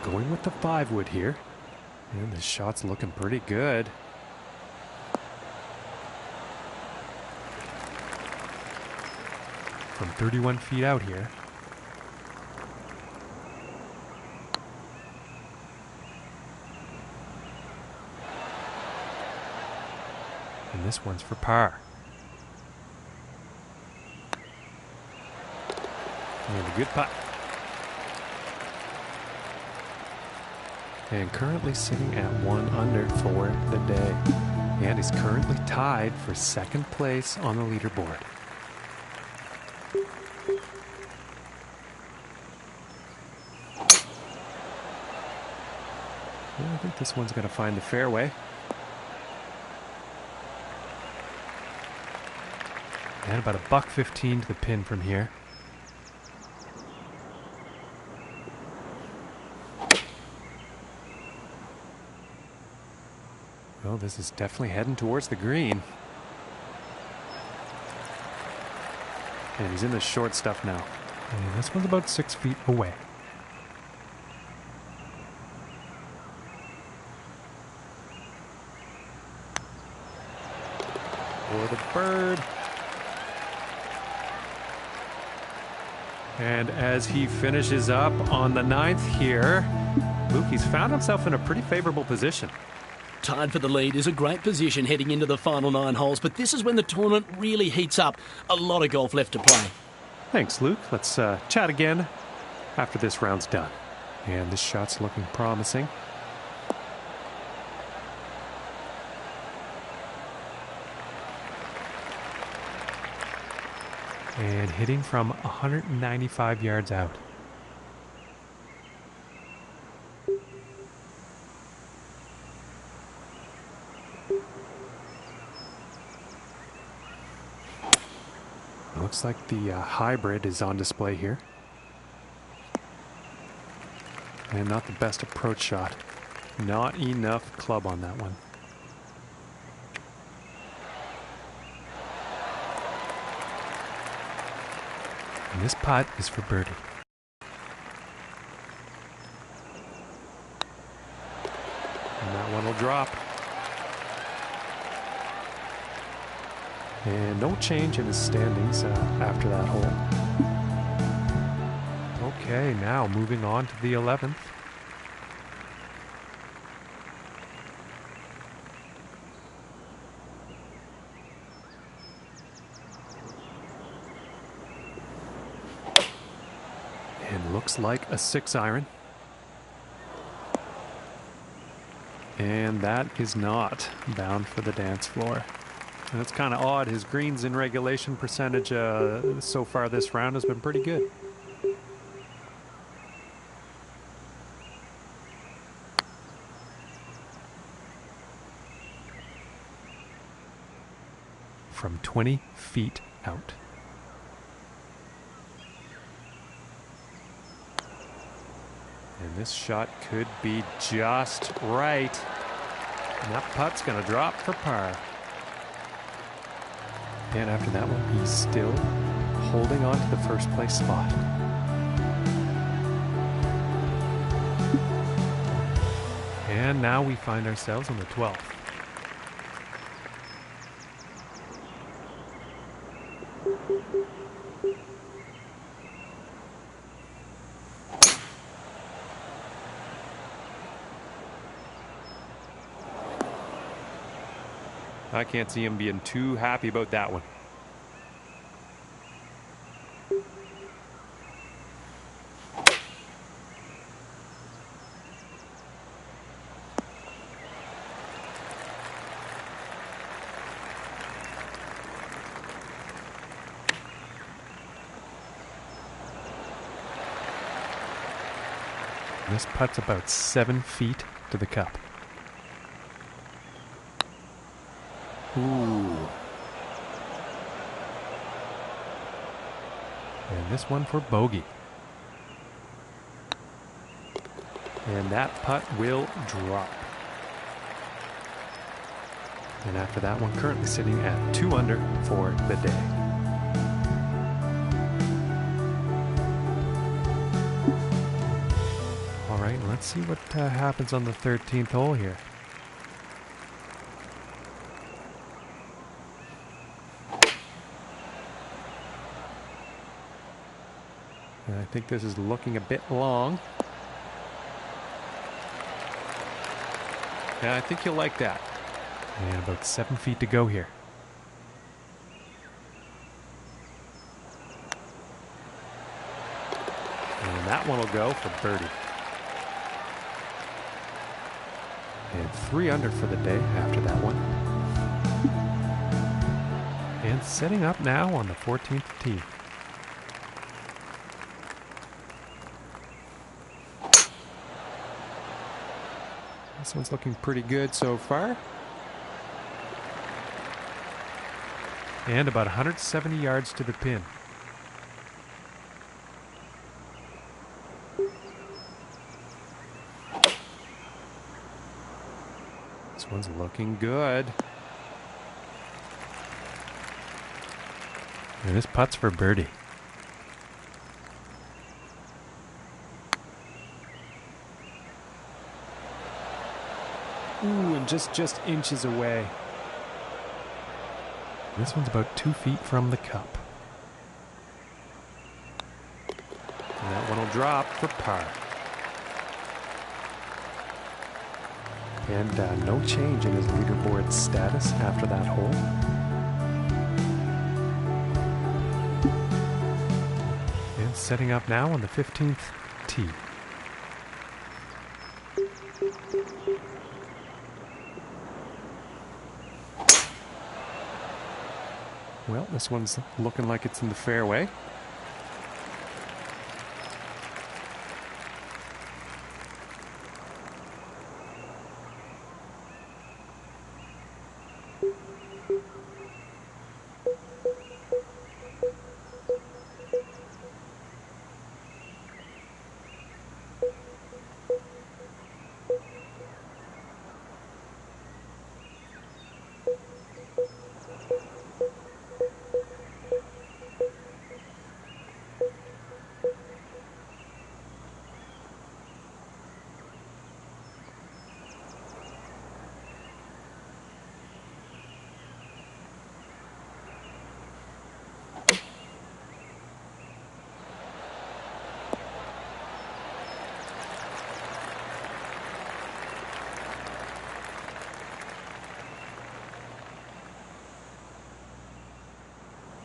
Going with the 5-wood here. And the shot's looking pretty good. From 31 feet out here. And this one's for par. And a good putt. And currently sitting at 1 under for the day. And is currently tied for 2nd place on the leaderboard. I think this one's going to find the fairway. And about $1.15 to the pin from here. Well, this is definitely heading towards the green. And he's in the short stuff now. And this one's about 6 feet away. For the bird. And as he finishes up on the 9th here, Luke, he's found himself in a pretty favorable position. Tied for the lead is a great position heading into the final 9 holes, but this is when the tournament really heats up. A lot of golf left to play. Thanks, Luke. Let's chat again after this round's done. And this shot's looking promising. And hitting from 195 yards out. Looks like the hybrid is on display here. And not the best approach shot. Not enough club on that one. And this putt is for birdie. And that one will drop. And no change in his standings after that hole. Okay, now moving on to the 11th. Looks like a 6-iron. And that is not bound for the dance floor. And it's kind of odd. His greens in regulation percentage so far this round has been pretty good. From 20 feet out. And this shot could be just right. And that putt's going to drop for par. And after that one, he's still holding on to the first place spot. And now we find ourselves on the 12th. I can't see him being too happy about that one. This putt's about 7 feet to the cup. Ooh. And this one for bogey. And that putt will drop. And after that one, currently sitting at 2 under for the day. All right, let's see what happens on the 13th hole here. And I think this is looking a bit long. Yeah, I think you'll like that. And about 7 feet to go here. And that one will go for birdie. And 3 under for the day after that one. And setting up now on the 14th tee. This one's looking pretty good so far. And about 170 yards to the pin. This one's looking good. And this putt's for birdie. Ooh, and just inches away. This one's about 2 feet from the cup. And that one will drop for par. And no change in his leaderboard status after that hole. And setting up now on the 15th tee. Well, this one's looking like it's in the fairway.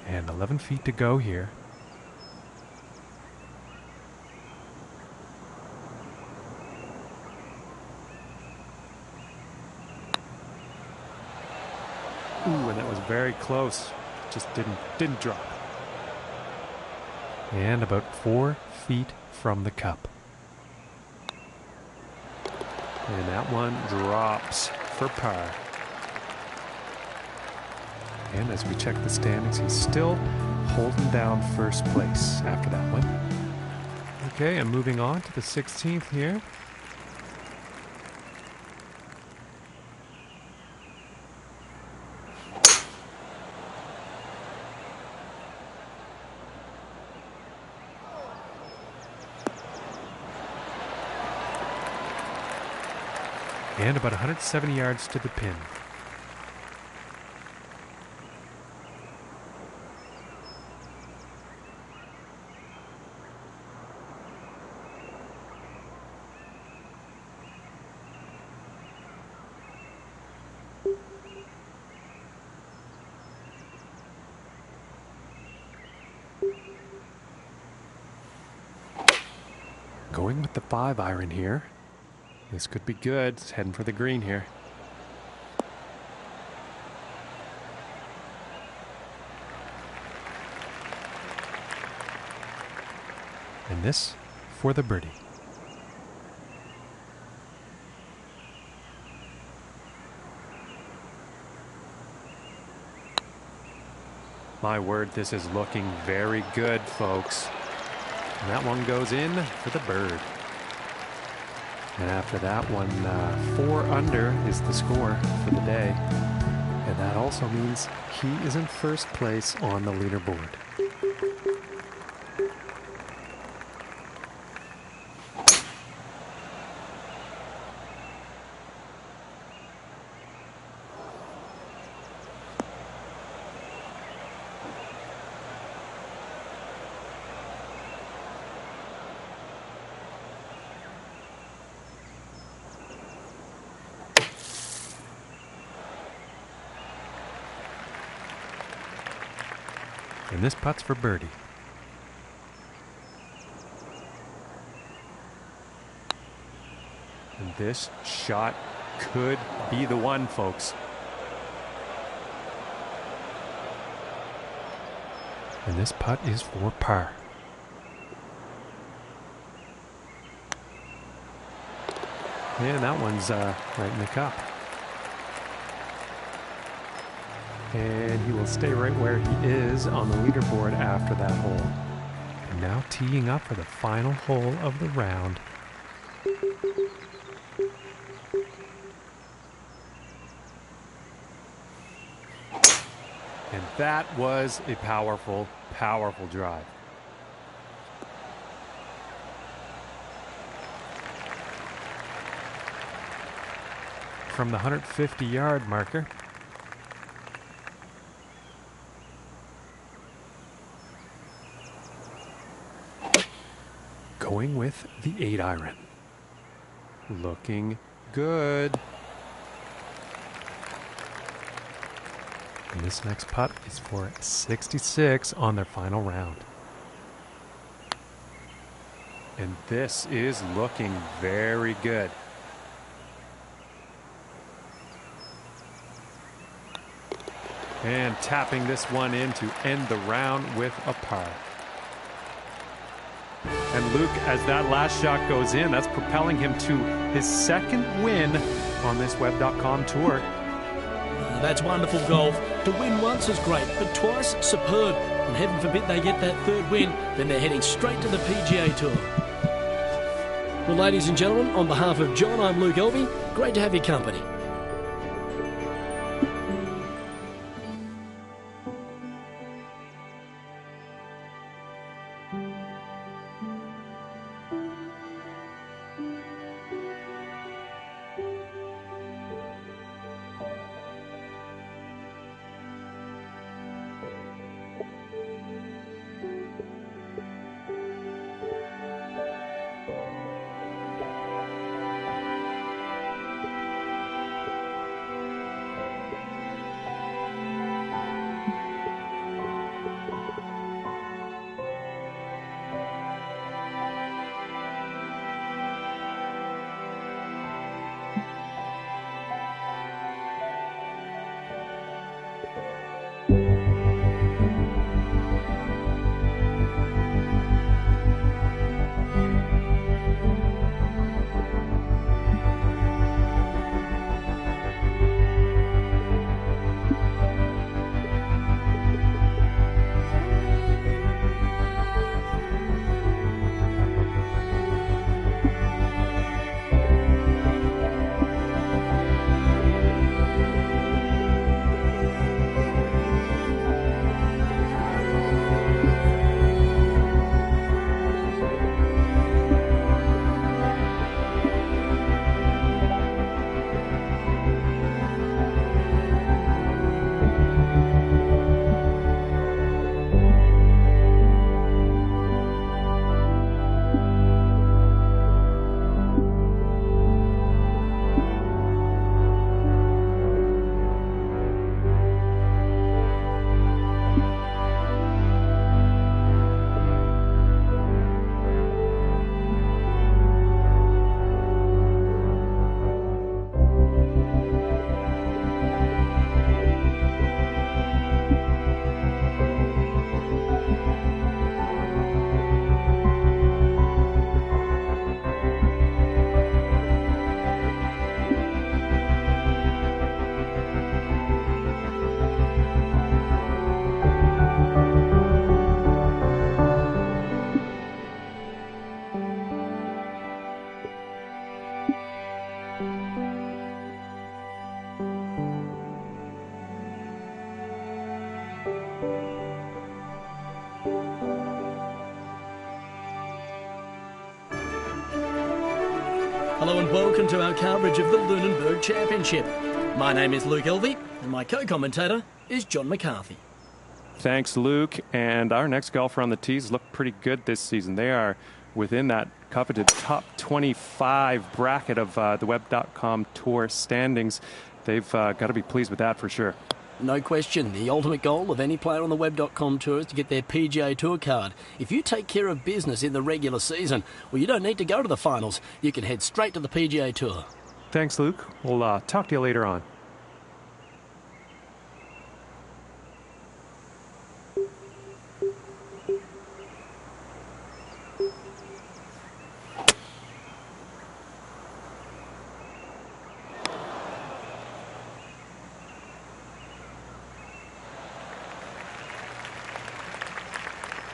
And 11 feet to go here. Ooh, and that was very close. Just didn't drop. And about 4 feet from the cup. And that one drops for par. And as we check the standings, he's still holding down first place after that one. Okay, and moving on to the 16th here. And about 170 yards to the pin. Going with the 5-iron here. This could be good. It's heading for the green here. And this for the birdie. My word, this is looking very good, folks. And that one goes in for the bird. And after that one, 4 under is the score for the day. And that also means he is in first place on the leaderboard. And this putt's for birdie. And this shot could be the one, folks. And this putt is for par. And that one's right in the cup. And he will stay right where he is on the leaderboard after that hole. And now teeing up for the final hole of the round. And that was a powerful, powerful drive. From the 150-yard marker. Going with the 8-iron. Looking good. And this next putt is for 66 on their final round. And this is looking very good. And tapping this one in to end the round with a par. And Luke, as that last shot goes in, that's propelling him to his second win on this Web.com tour. That's wonderful golf. To win once is great, but twice, superb. And heaven forbid they get that third win, then they're heading straight to the PGA Tour. Well, ladies and gentlemen, on behalf of John, I'm Luke Elvy. Great to have your company. Hello and welcome to our coverage of the Lunenburg Championship. My name is Luke Elvey and my co-commentator is John McCarthy. Thanks, Luke. And our next golfer on the tees look pretty good this season. They are within that coveted top 25 bracket of the Web.com Tour standings. They've got to be pleased with that for sure. No question, the ultimate goal of any player on the Web.com Tour is to get their PGA Tour card. If you take care of business in the regular season, well, you don't need to go to the finals. You can head straight to the PGA Tour. Thanks, Luke. We'll talk to you later on.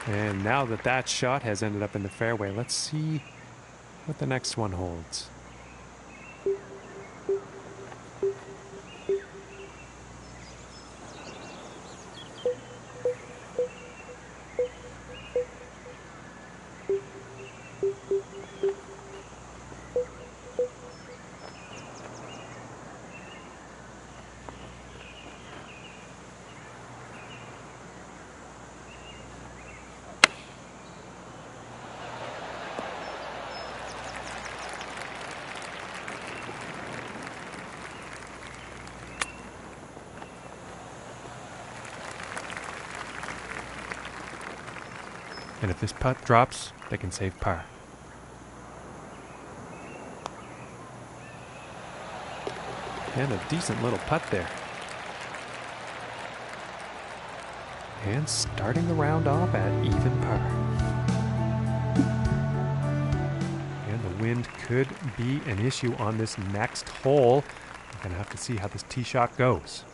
And now that that shot has ended up in the fairway, let's see what the next one holds. And if this putt drops, they can save par. And a decent little putt there. And starting the round off at even par. And the wind could be an issue on this next hole. We're going to have to see how this tee shot goes.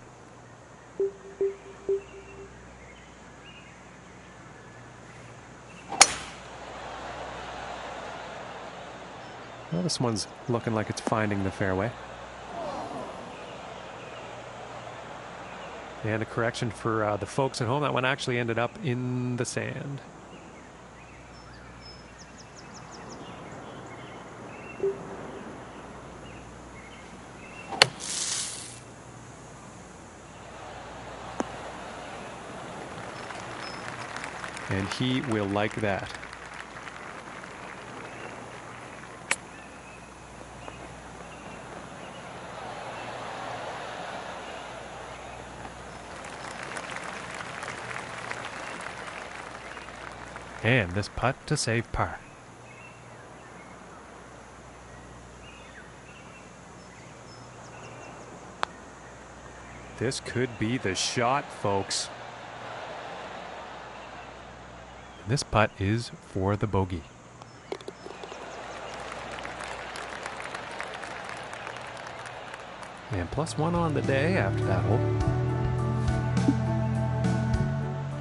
Well, this one's looking like it's finding the fairway. And a correction for the folks at home. That one actually ended up in the sand. And he will like that. And this putt to save par. This could be the shot, folks. This putt is for the bogey. And +1 on the day after that hole.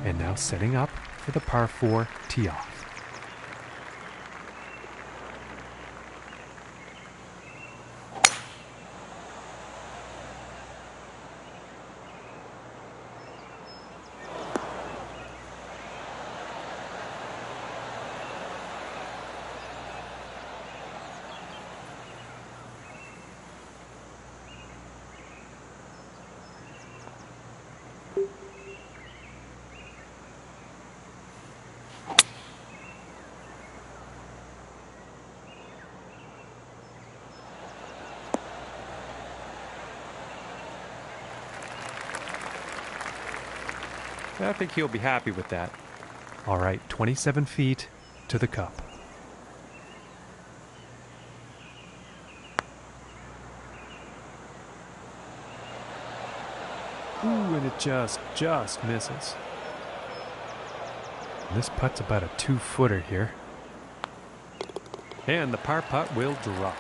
And now setting up for the par 4 tee off. I think he'll be happy with that. All right, 27 feet to the cup. Ooh, and it just misses. And this putt's about a 2-footer here. And the par putt will drop.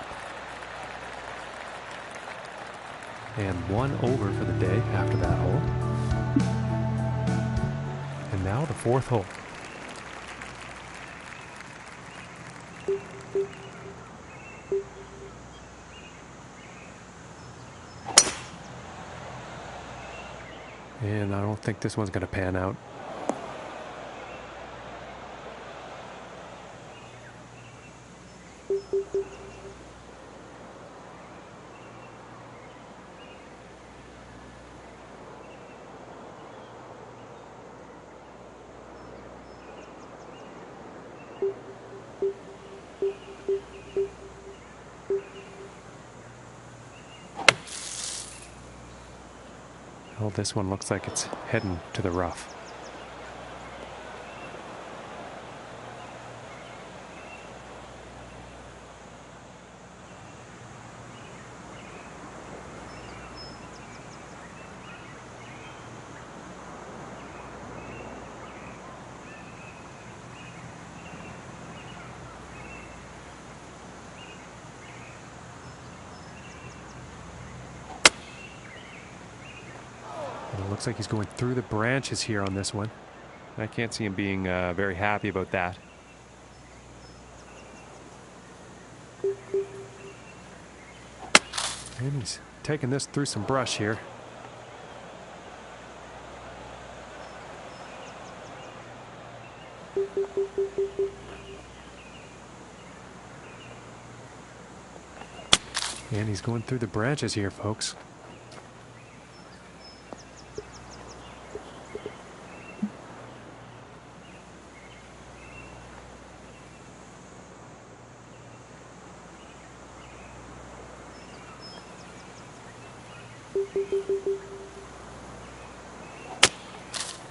And 1 over for the day after that hole. And now the 4th hole. And I don't think this one's going to pan out. Well, this one looks like it's heading to the rough. And it looks like he's going through the branches here on this one. I can't see him being very happy about that. And he's taking this through some brush here. And he's going through the branches here, folks.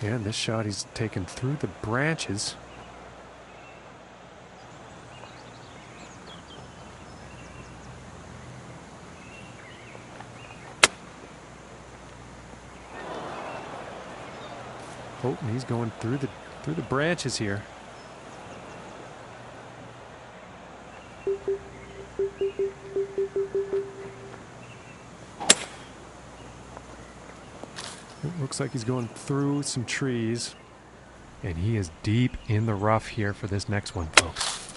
And this shot he's taken through the branches. Oh, and he's going through the branches here. It looks like he's going through some trees. And he is deep in the rough here for this next one, folks.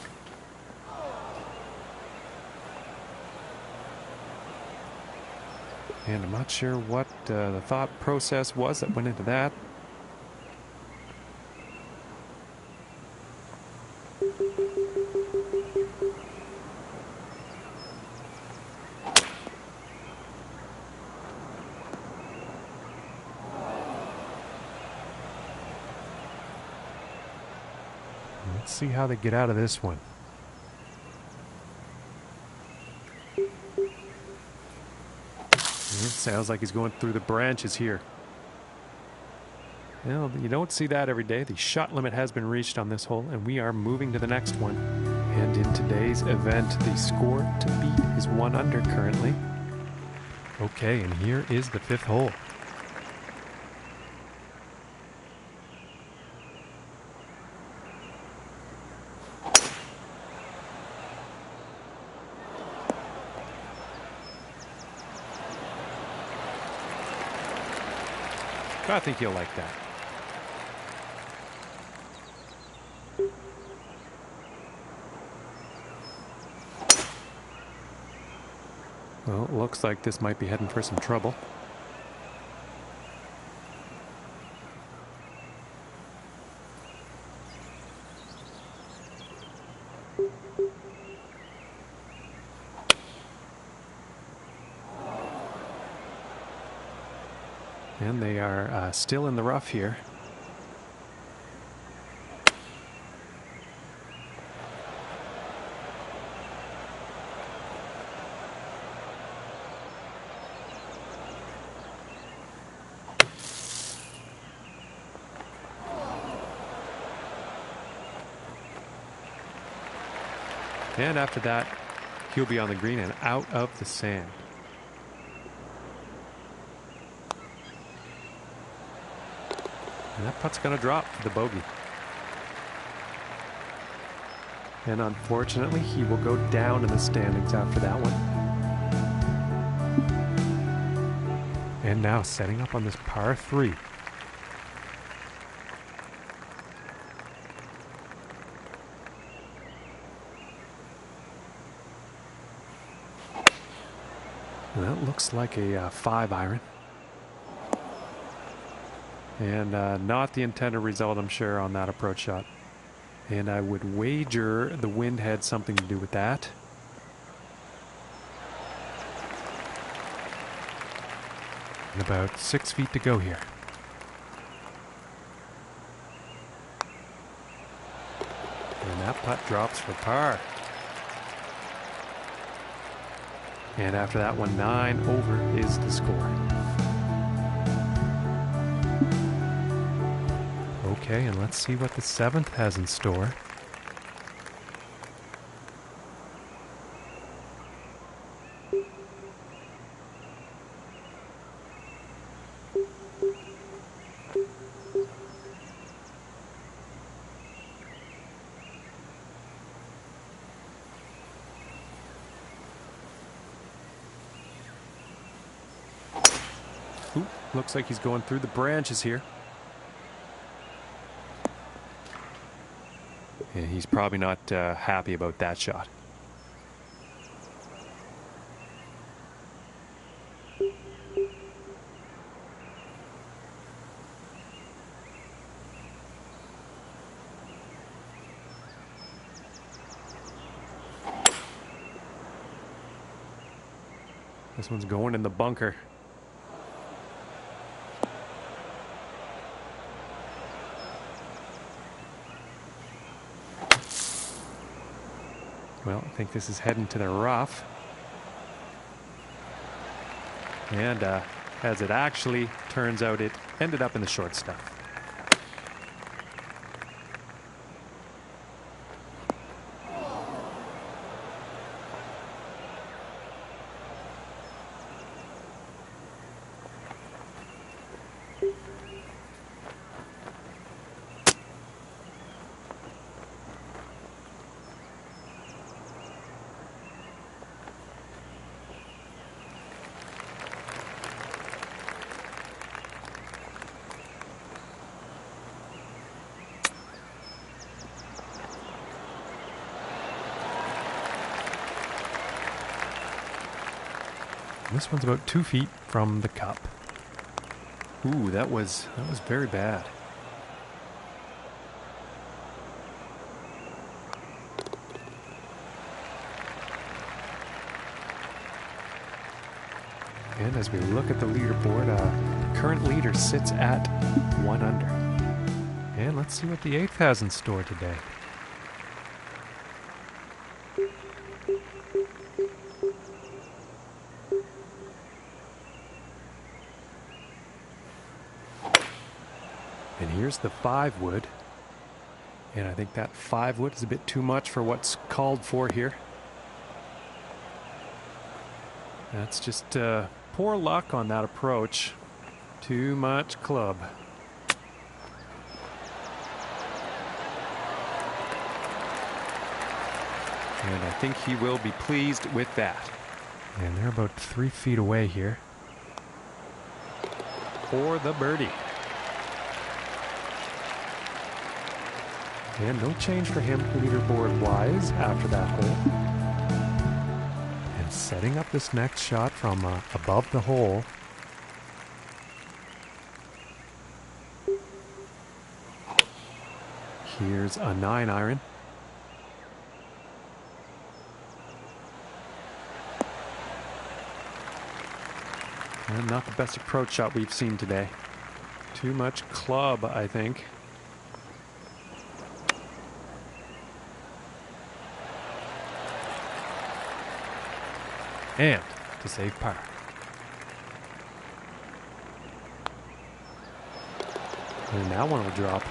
And I'm not sure what the thought process was that went into that. Let's see how they get out of this one. It sounds like he's going through the branches here. Well, you don't see that every day. The shot limit has been reached on this hole, and we are moving to the next one. And in today's event, the score to beat is 1 under currently. Okay, and here is the 5th hole. I think you'll like that. Well, it looks like this might be heading for some trouble. And they are still in the rough here. And after that, he'll be on the green and out of the sand. And that putt's going to drop for the bogey. And unfortunately, he will go down in the standings after that one. And now setting up on this par 3. And that looks like a 5 iron. And not the intended result, I'm sure, on that approach shot. And I would wager the wind had something to do with that. And about 6 feet to go here. And that putt drops for par. And after that one, 9 over is the score. Okay, and let's see what the 7th has in store. Ooh, looks like he's going through the branches here. Yeah, he's probably not happy about that shot. This one's going in the bunker. Well, I think this is heading to the rough. And as it actually turns out, it ended up in the short stuff. This one's about 2 feet from the cup. Ooh, that was very bad. And as we look at the leaderboard, current leader sits at 1 under. And let's see what the 8th has in store today. And here's the 5 wood. And I think that 5 wood is a bit too much for what's called for here. That's just poor luck on that approach. Too much club. And I think he will be pleased with that. And they're about 3 feet away here. For the birdie. And no change for him leaderboard-wise after that hole. And setting up this next shot from above the hole. Here's a 9-iron. And not the best approach shot we've seen today. Too much club, I think. And to save par. And that one will drop.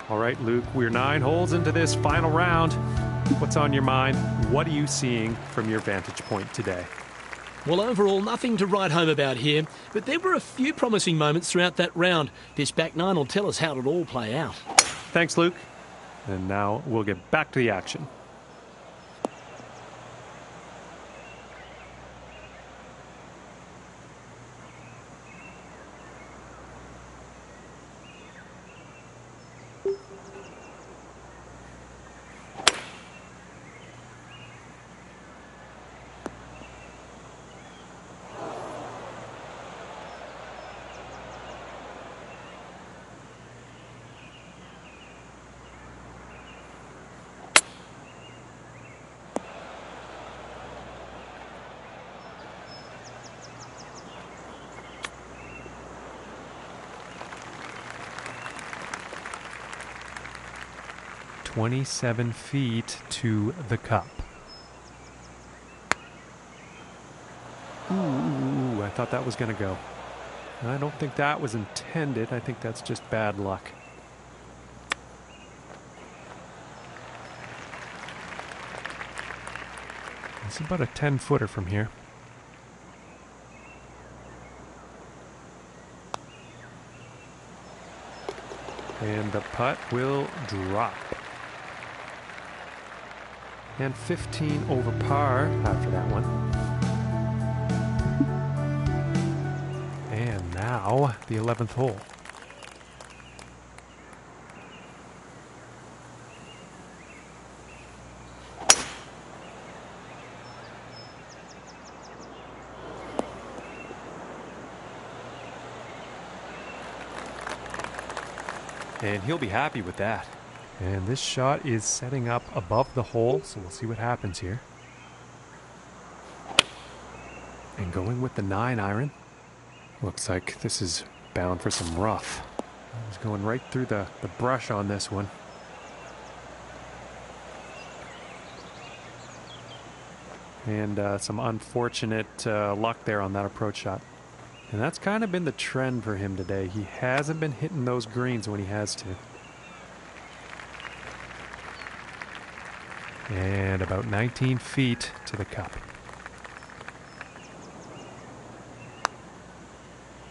All right, Luke, we're 9 holes into this final round. What's on your mind? What are you seeing from your vantage point today? Well, overall, nothing to write home about here, but there were a few promising moments throughout that round. This back 9 will tell us how it all play out. Thanks, Luke. And now we'll get back to the action. "27 feet to the cup." Ooh, I thought that was going to go. I don't think that was intended. I think that's just bad luck. It's about a 10-footer from here. And the putt will drop. And 15 over par after that one. And now the 11th hole. And he'll be happy with that. And this shot is setting up above the hole, so we'll see what happens here. And going with the 9-iron. Looks like this is bound for some rough. He's going right through the brush on this one. And some unfortunate luck there on that approach shot. And that's kind of been the trend for him today. He hasn't been hitting those greens when he has to. And about 19 feet to the cup.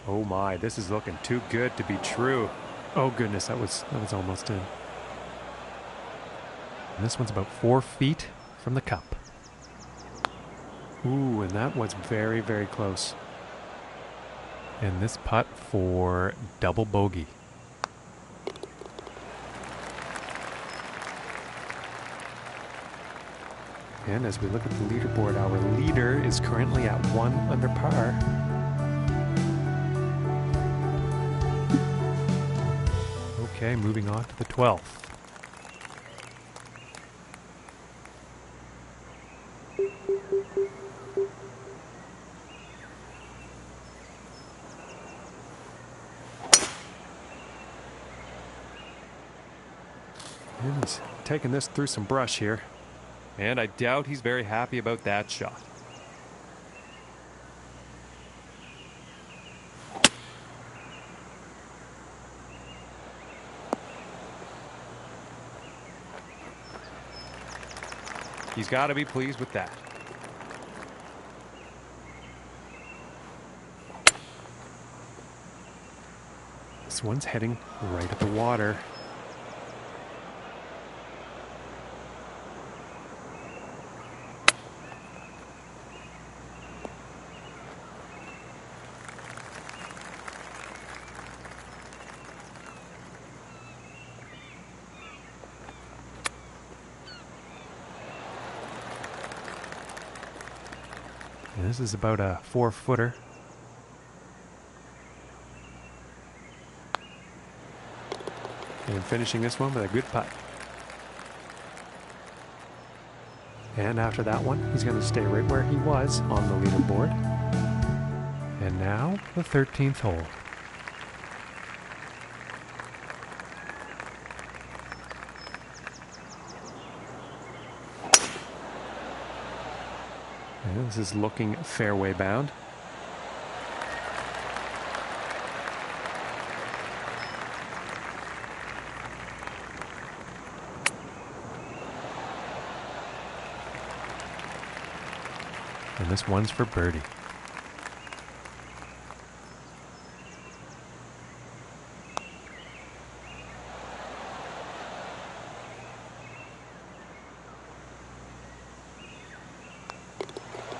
Oh my, this is looking too good to be true. Oh goodness, that was almost in. And this one's about 4 feet from the cup. Ooh, and that was very, very close. And this putt for double bogey. And as we look at the leaderboard, our leader is currently at 1 under par. Okay, moving on to the 12th. And he's taking this through some brush here. And I doubt he's very happy about that shot. He's got to be pleased with that. This one's heading right at the water. And this is about a 4-footer. And finishing this one with a good putt. And after that one, he's going to stay right where he was on the leaderboard. And now the 13th hole. And this is looking fairway bound. And this one's for birdie.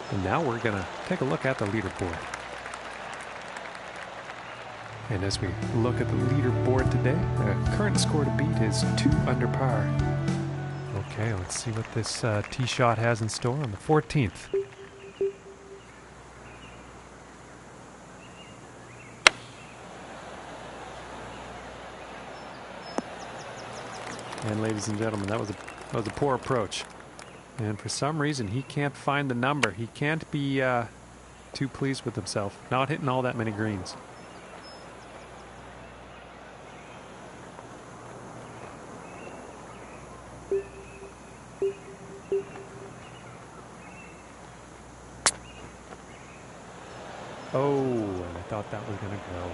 And now we're going to take a look at the leaderboard. And as we look at the leaderboard today, the current score to beat is 2 under par. Okay, let's see what this tee shot has in store on the 14th. And ladies and gentlemen, that was a poor approach. And for some reason, he can't find the number. He can't be too pleased with himself. Not hitting all that many greens. and I thought that was going to go.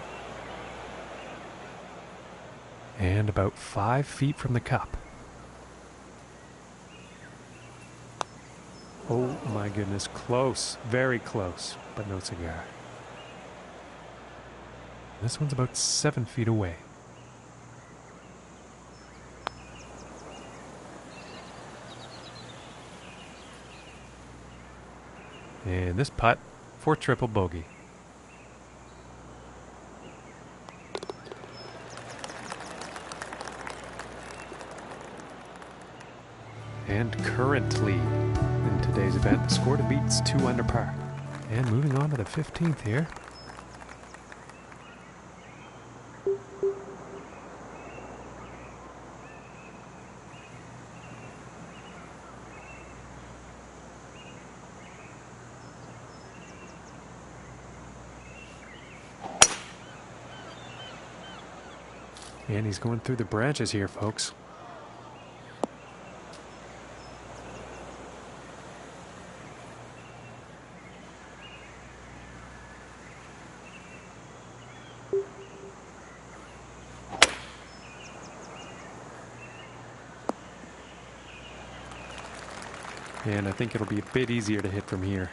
And about 5 feet from the cup. Oh my goodness, close, very close, but no cigar. This one's about 7 feet away. And this putt for triple bogey. And currently in today's event, the score to beat's 2 under par. And moving on to the 15th here. And he's going through the branches here, folks. And I think it'll be a bit easier to hit from here.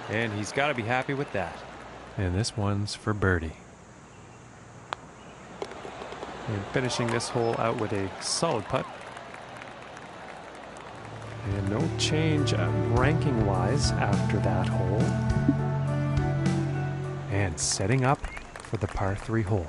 And he's got to be happy with that. And this one's for birdie. And finishing this hole out with a solid putt. And no change ranking-wise after that hole. And setting up for the par 3 hole.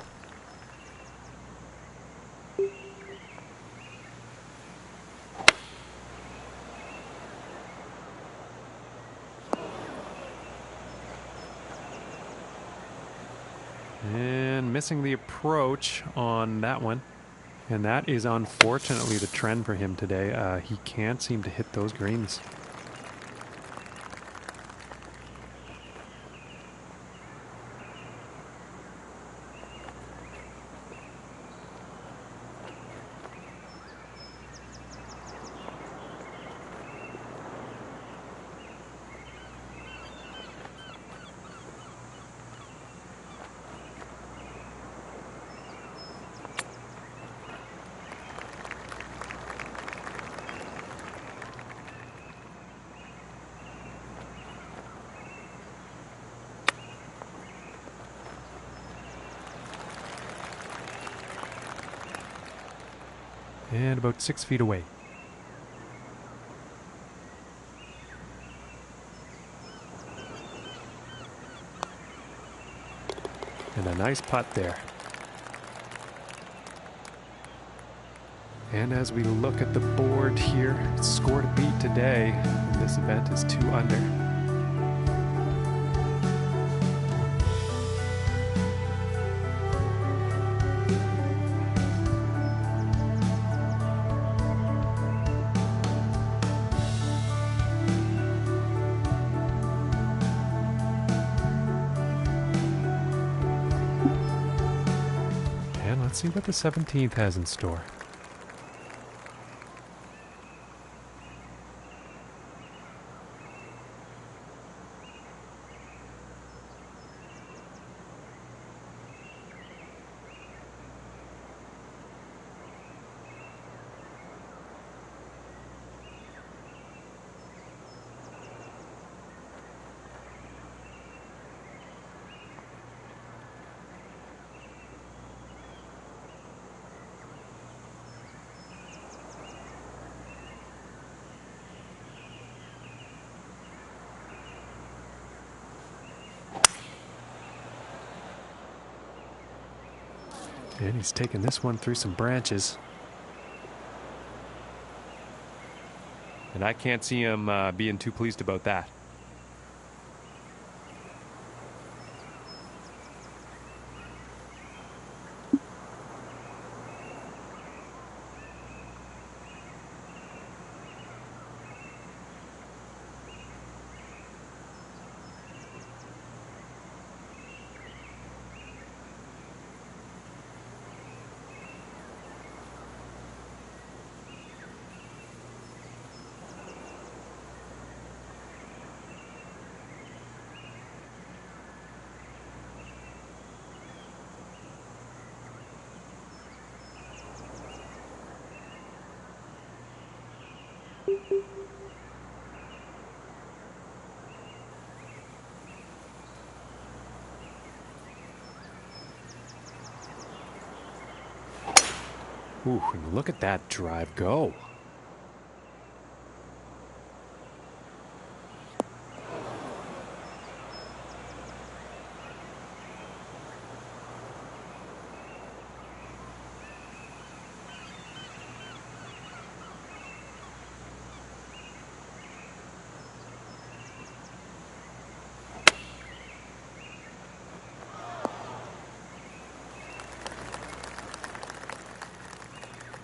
And missing the approach on that one. And that is unfortunately the trend for him today. He can't seem to hit those greens. And about 6 feet away. And a nice putt there. And as we look at the board here, score to beat today in this event is 2 under. Let's see what the 17th has in store. And he's taking this one through some branches. And I can't see him being too pleased about that. Ooh, and look at that drive go.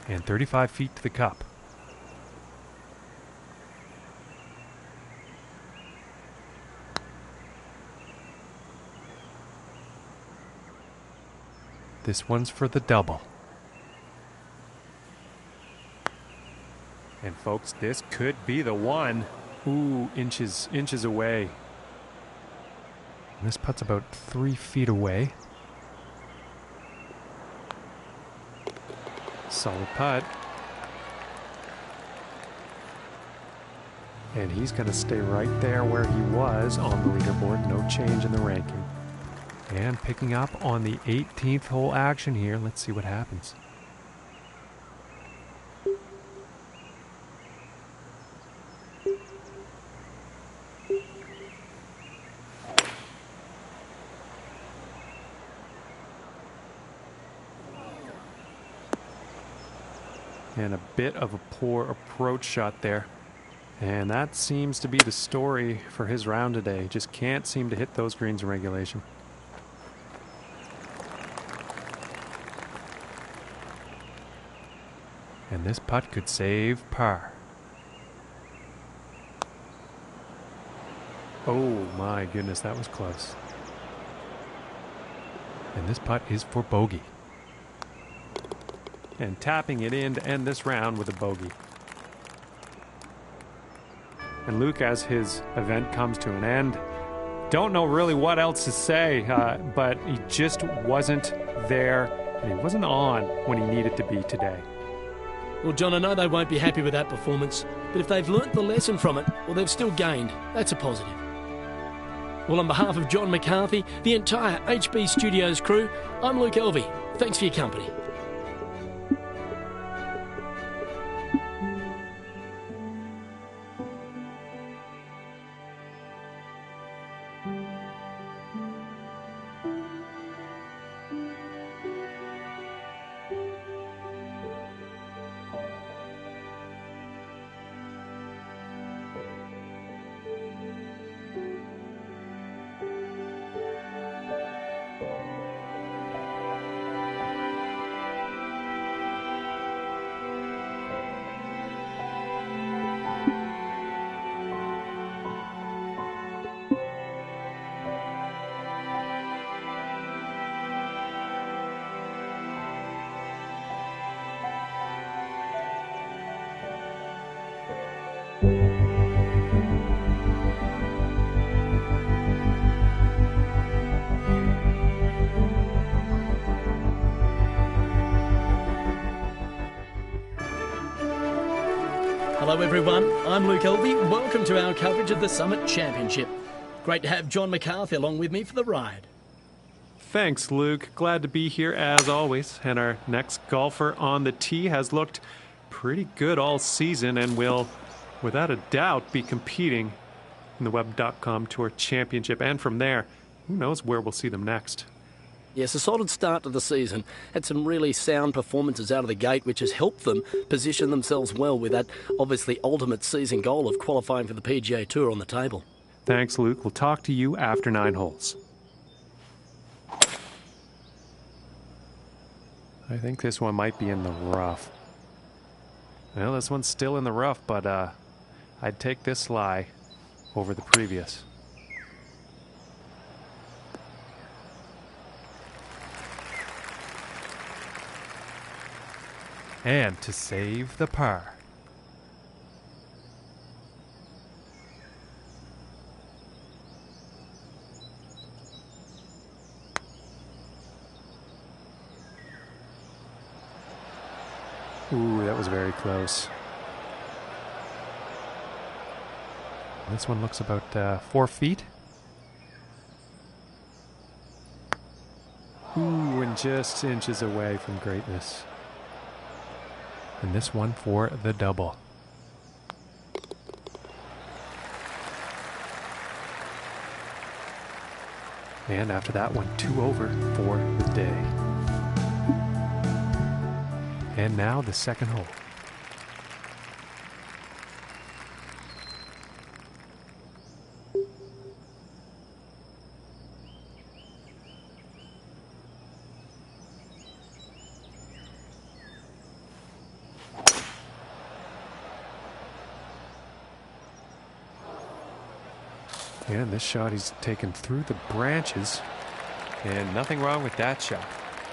And 35 feet to the cup. This one's for the double. And folks, this could be the one. Ooh, inches away. And this putt's about 3 feet away. Solid putt. And he's going to stay right there where he was on the leaderboard. No change in the ranking. And picking up on the 18th hole action here. Let's see what happens. And a bit of a poor approach shot there. And that seems to be the story for his round today. Just can't seem to hit those greens in regulation. And this putt could save par. Oh my goodness, that was close. And this putt is for bogey. And tapping it in to end this round with a bogey. And Luke, as his event comes to an end, don't know really what else to say, but he just wasn't there, and he wasn't on when he needed to be today. Well, John, I know they won't be happy with that performance, but if they've learnt the lesson from it, well, they've still gained. That's a positive. Well, on behalf of John McCarthy, the entire HB Studios crew, I'm Luke Elvey. Thanks for your company. Hello everyone, I'm Luke Elvey. Welcome to our coverage of the Summit Championship. Great to have John McCarthy along with me for the ride. Thanks, Luke. Glad to be here as always. And our next golfer on the tee has looked pretty good all season and will, without a doubt, be competing in the Web.com Tour Championship. And from there, who knows where we'll see them next. Yes, a solid start to the season. Had some really sound performances out of the gate, which has helped them position themselves well with that obviously ultimate season goal of qualifying for the PGA Tour on the table. Thanks, Luke. We'll talk to you after 9 holes. I think this one might be in the rough. Well, this one's still in the rough, but I'd take this lie over the previous. And to save the par. Ooh, that was very close. This one looks about 4 feet. Ooh, and just inches away from greatness. And this one for the double. And after that one, 2 over for the day. And now the second hole. And this shot he's taken through the branches. And nothing wrong with that shot.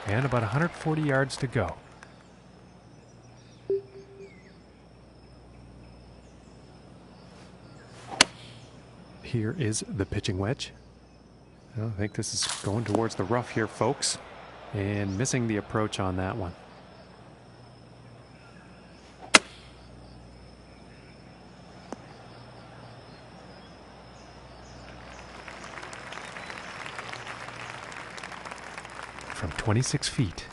And about 140 yards to go. Here is the pitching wedge. I think this is going towards the rough here, folks. And missing the approach on that one. From 26 feet.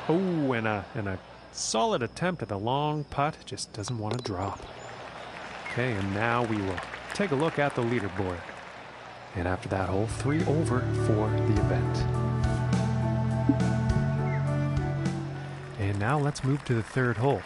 Oh, and a solid attempt at a long putt. Just doesn't want to drop. Okay, and now we will take a look at the leaderboard. And after that hole, 3 over for the event. And now let's move to the third hole.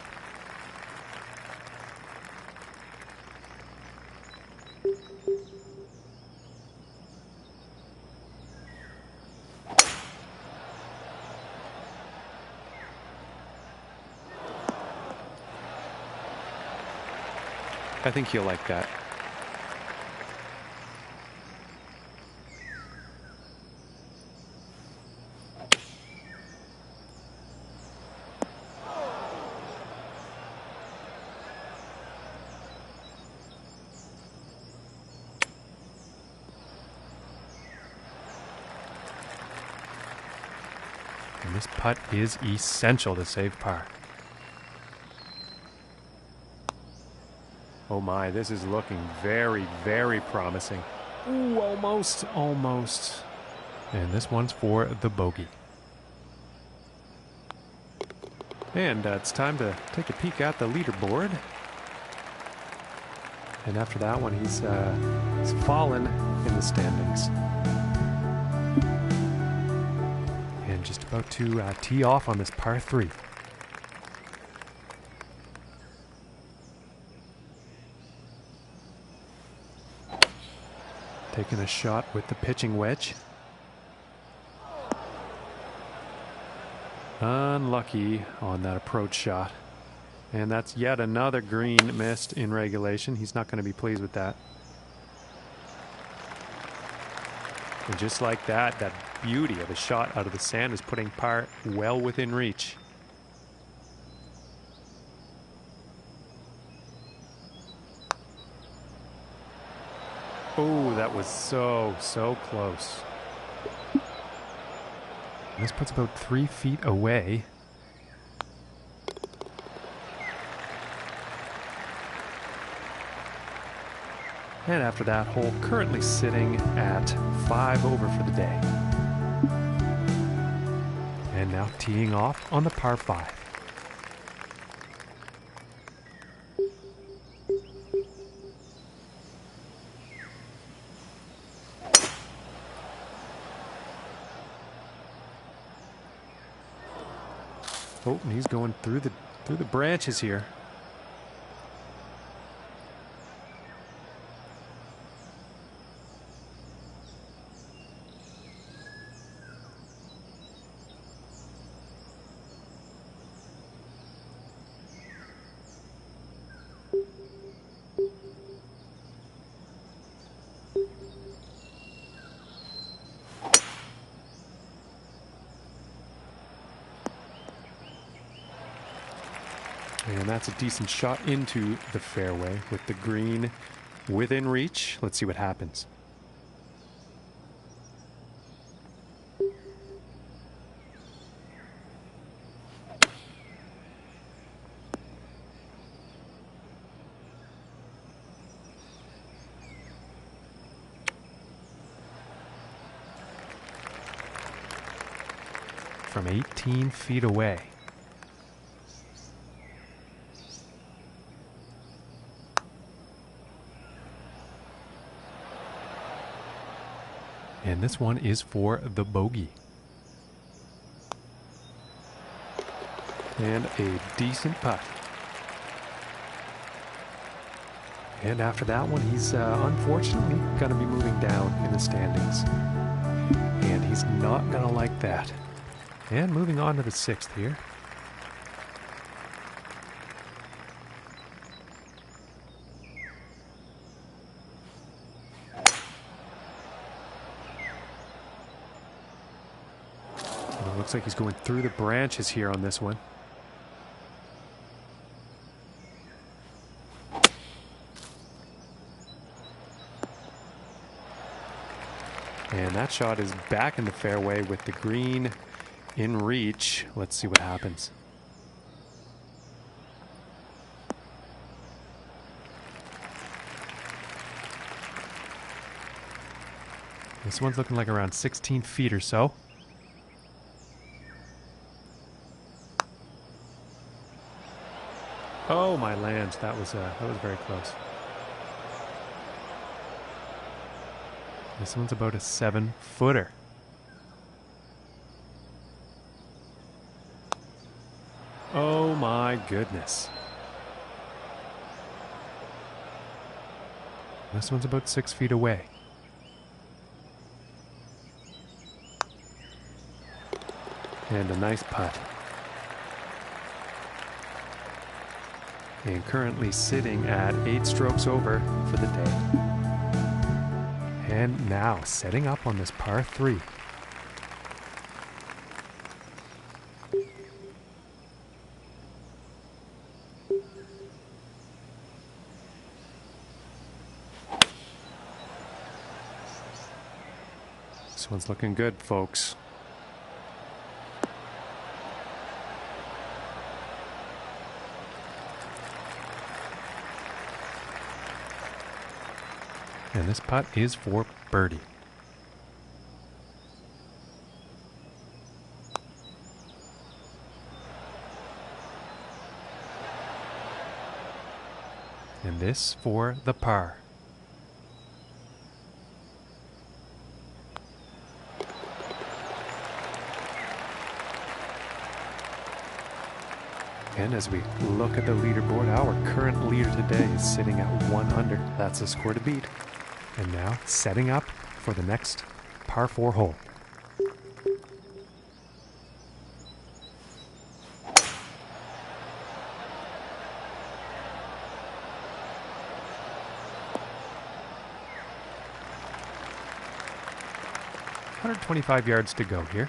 I think you'll like that. And this putt is essential to save par. Oh my, this is looking very, very promising. Ooh, almost, almost. And this one's for the bogey. And it's time to take a peek at the leaderboard. And after that one, he's fallen in the standings. And just about to tee off on this par 3. Taking a shot with the pitching wedge. Unlucky on that approach shot. And that's yet another green missed in regulation. He's not going to be pleased with that. And just like that, that beauty of a shot out of the sand is putting par well within reach. Oh, that was so close. This puts about 3 feet away. And after that hole, currently sitting at 5 over for the day. And now teeing off on the par 5. Oh, and he's going through the branches here. And that's a decent shot into the fairway with the green within reach. Let's see what happens. from 18 feet away. And this one is for the bogey. And a decent putt. And after that one, he's unfortunately going to be moving down in the standings. And he's not going to like that. And moving on to the 6th here. It looks like he's going through the branches here on this one. And that shot is back in the fairway with the green in reach. Let's see what happens. This one's looking like around 16 feet or so. Oh my lands, that was very close. This one's about a 7-footer. Oh my goodness. This one's about 6 feet away. And a nice putt. And currently sitting at 8 strokes over for the day. And now setting up on this par 3. This one's looking good, folks. And this putt is for birdie. And this for the par. And as we look at the leaderboard, our current leader today is sitting at 1 under. That's a score to beat. And now setting up for the next par 4 hole. $125 yards to go here.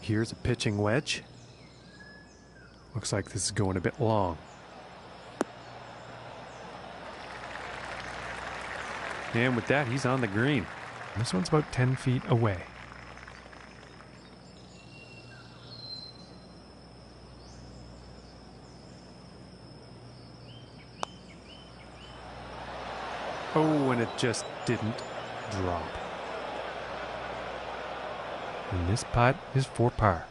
Here's a pitching wedge. Looks like this is going a bit long. And with that, he's on the green. This one's about 10 feet away. Oh, and it just didn't drop. And this putt is for par.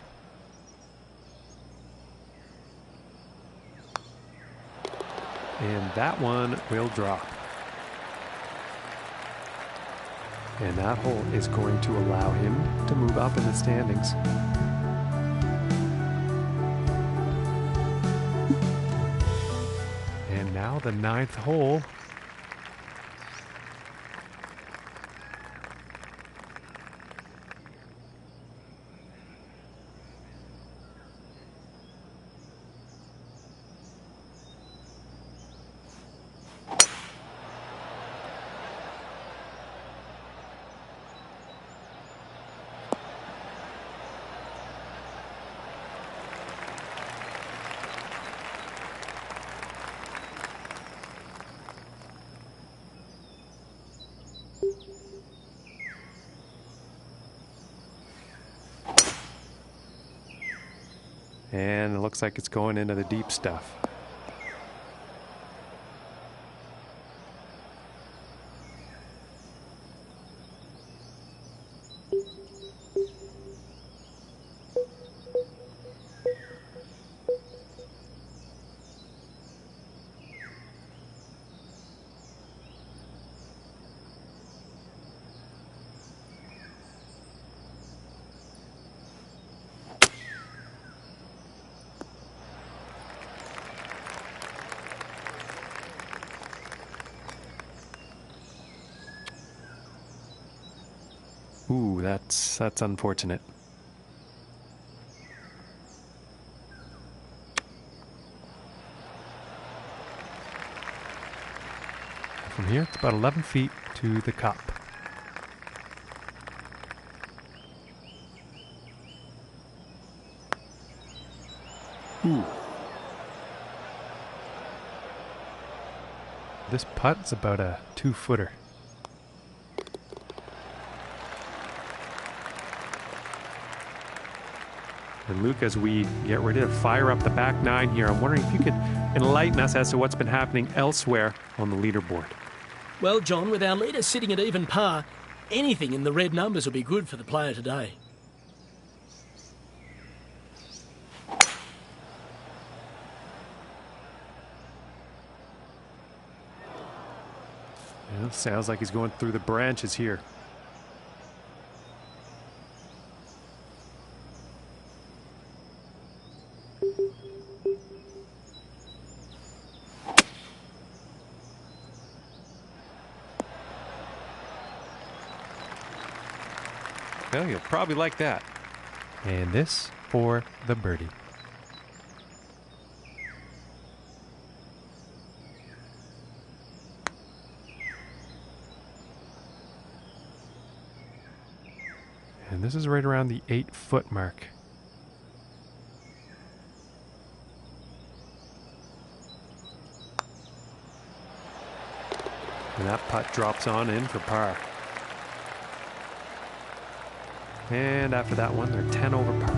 And that one will drop. And that hole is going to allow him to move up in the standings. And now the 9th hole. And it looks like it's going into the deep stuff. Ooh, that's unfortunate. From here, it's about 11 feet to the cup. Ooh. This putt's about a 2-footer. And Luke, as we get ready to fire up the back nine here, I'm wondering if you could enlighten us as to what's been happening elsewhere on the leaderboard. Well, John, with our leader sitting at even par, anything in the red numbers will be good for the player today. Yeah, it sounds like he's going through the branches here. Well, you'll probably like that. And this for the birdie. And this is right around the 8-foot mark. And that putt drops on in for par. And after that one, they're 10 over par.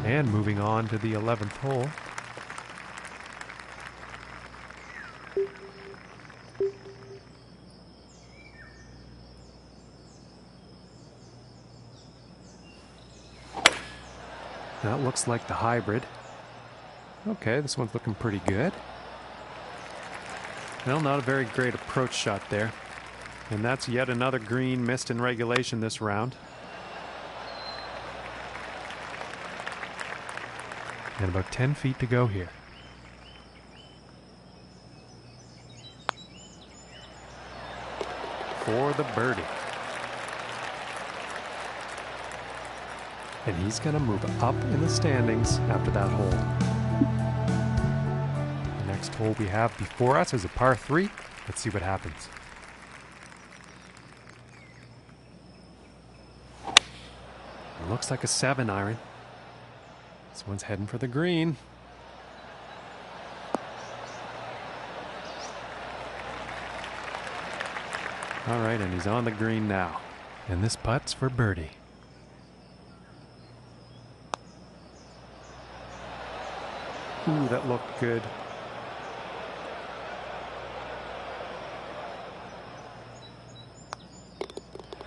And moving on to the 11th hole. That looks like the hybrid. Okay, this one's looking pretty good. Well, not a very great approach shot there. And that's yet another green missed in regulation this round. And about 10 feet to go here. For the birdie. And he's going to move up in the standings after that hole. The next hole we have before us is a par 3. Let's see what happens. It looks like a 7-iron. This one's heading for the green. All right, and he's on the green now. And this putt's for birdie. Ooh, that looked good.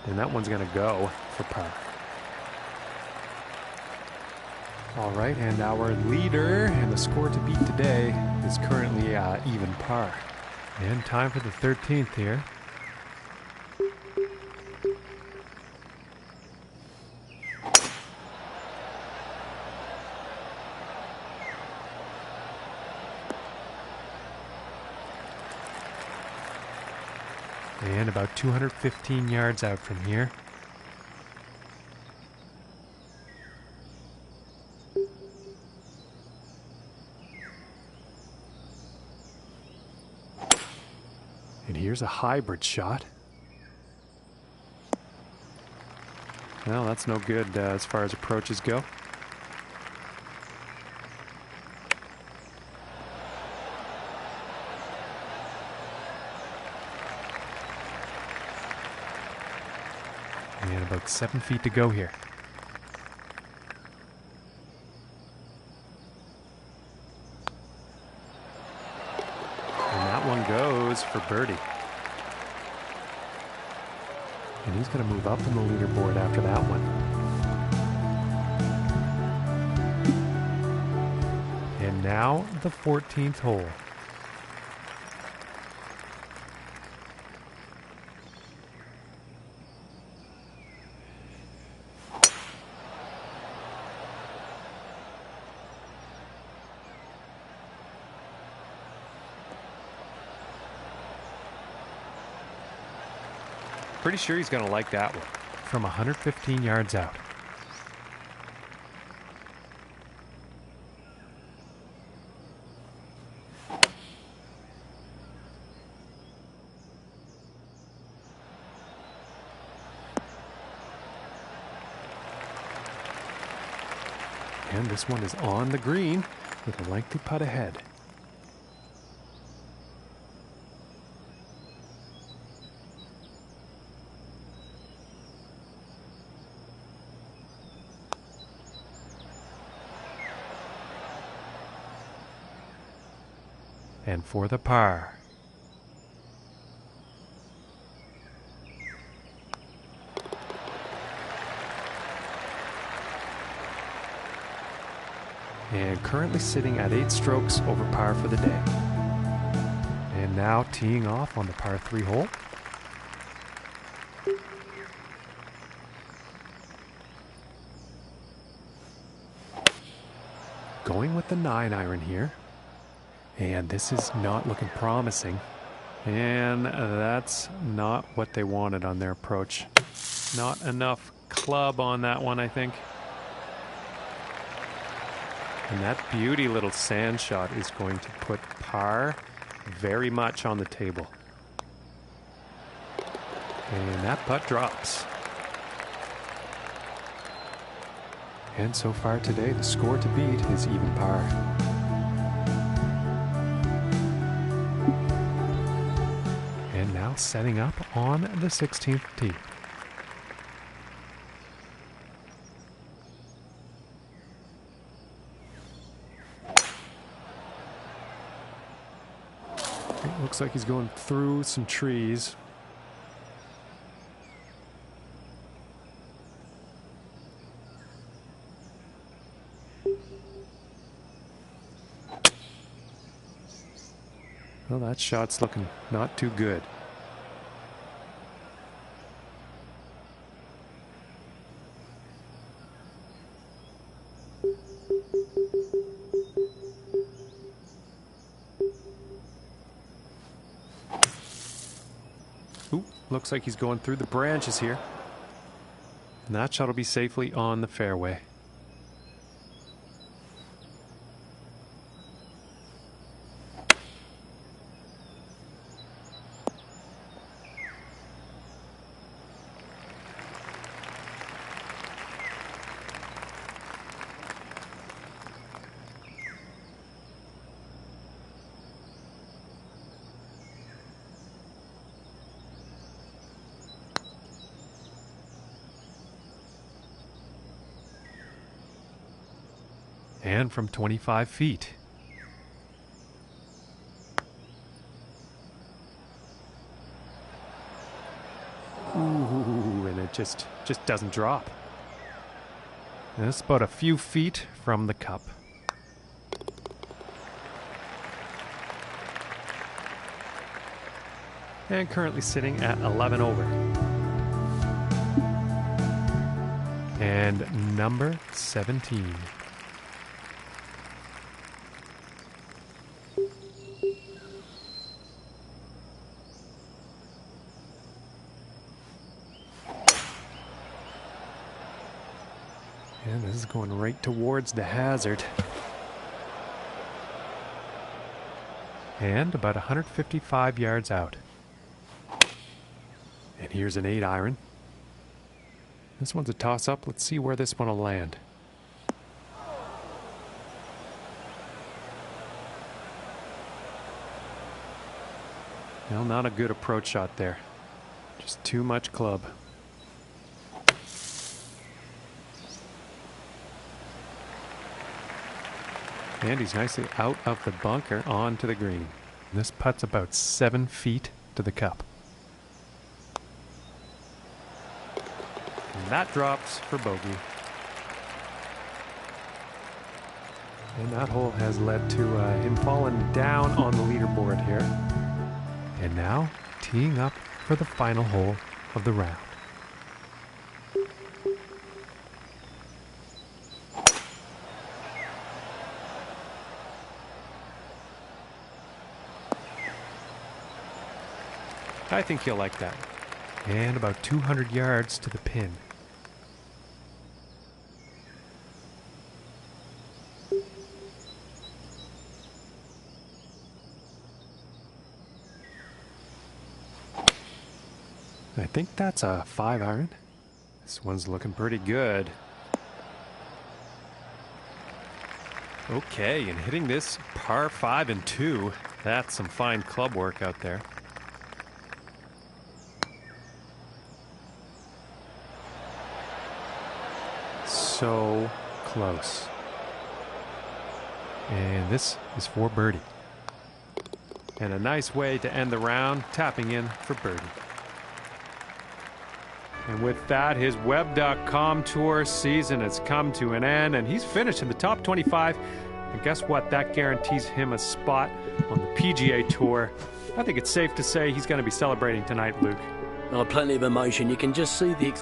And that one's going to go for par. All right, and our leader and the score to beat today is currently even par. And time for the 13th here. And about 215 yards out from here. And here's a hybrid shot. Well, that's no good as far as approaches go. And about 7 feet to go here. And that one goes for birdie. And he's going to move up in the leaderboard after that one. And now the 14th hole. Pretty sure he's going to like that one. From 115 yards out. And this one is on the green with a lengthy putt ahead. And for the par. And currently sitting at 8 strokes over par for the day. And now teeing off on the par 3 hole. Going with the 9-iron here. And this is not looking promising. And that's not what they wanted on their approach. Not enough club on that one, I think. And that beauty little sand shot is going to put par very much on the table. And that putt drops. And so far today, the score to beat is even par. Now setting up on the 16th tee. It looks like he's going through some trees. Well, that shot's looking not too good. Ooh, looks like he's going through the branches here. And that shot will be safely on the fairway. And from 25 feet. Ooh, and it just doesn't drop. And it's about a few feet from the cup. And currently sitting at 11 over. And number 17. And this is going right towards the hazard. And about 155 yards out. And here's an 8-iron. This one's a toss-up. Let's see where this one will land. Well, not a good approach shot there. Just too much club. And he's nicely out of the bunker onto the green. This putt's about 7 feet to the cup. And that drops for bogey. And that hole has led to him falling down on the leaderboard here. And now teeing up for the final hole of the round. I think you'll like that. And about 200 yards to the pin. I think that's a 5-iron. This one's looking pretty good. Okay, and hitting this par 5 and 2, that's some fine club work out there. So close. And this is for birdie. And a nice way to end the round, tapping in for birdie. And with that, his Web.com Tour season has come to an end, and he's finished in the top 25. And guess what? That guarantees him a spot on the PGA Tour. I think it's safe to say he's going to be celebrating tonight, Luke. Oh, plenty of emotion. You can just see the...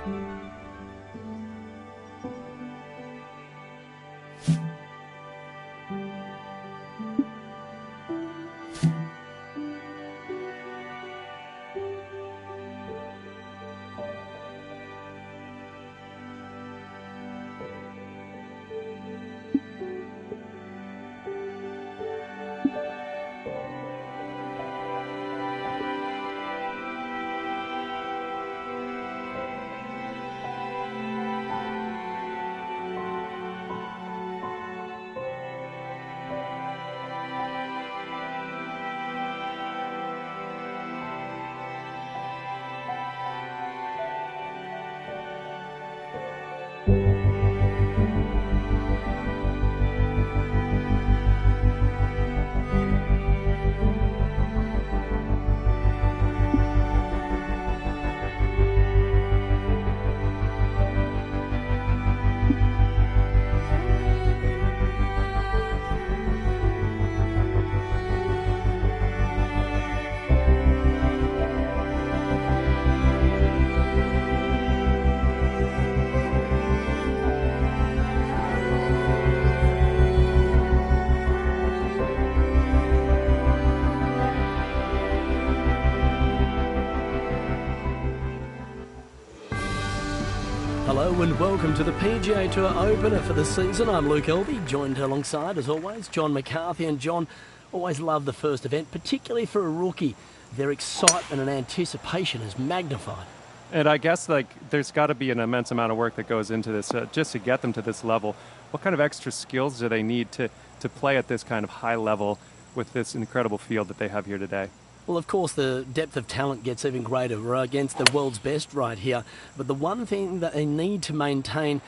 Hello and welcome to the PGA Tour opener for the season. I'm Luke Elvey, joined alongside, as always, John McCarthy. And John, always love the first event, particularly for a rookie. Their excitement and anticipation is magnified. And I guess there's got to be an immense amount of work that goes into this just to get them to this level. What kind of extra skills do they need to play at this kind of high level with this incredible field that they have here today? Well, of course, the depth of talent gets even greater. We're against the world's best right here. But the one thing that they need to maintain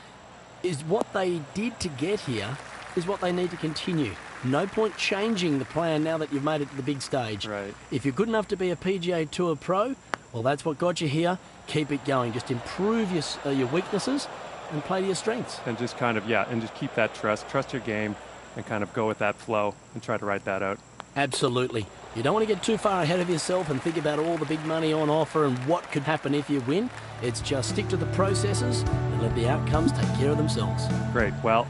is what they did to get here is what they need to continue. No point changing the plan now that you've made it to the big stage. Right. If you're good enough to be a PGA Tour pro, well, that's what got you here. Keep it going. Just improve your weaknesses and play to your strengths. And just kind of, and just keep that trust your game, and kind of go with that flow and try to ride that out. Absolutely. You don't want to get too far ahead of yourself and think about all the big money on offer and what could happen if you win. It's just stick to the processes and let the outcomes take care of themselves. Great. Well,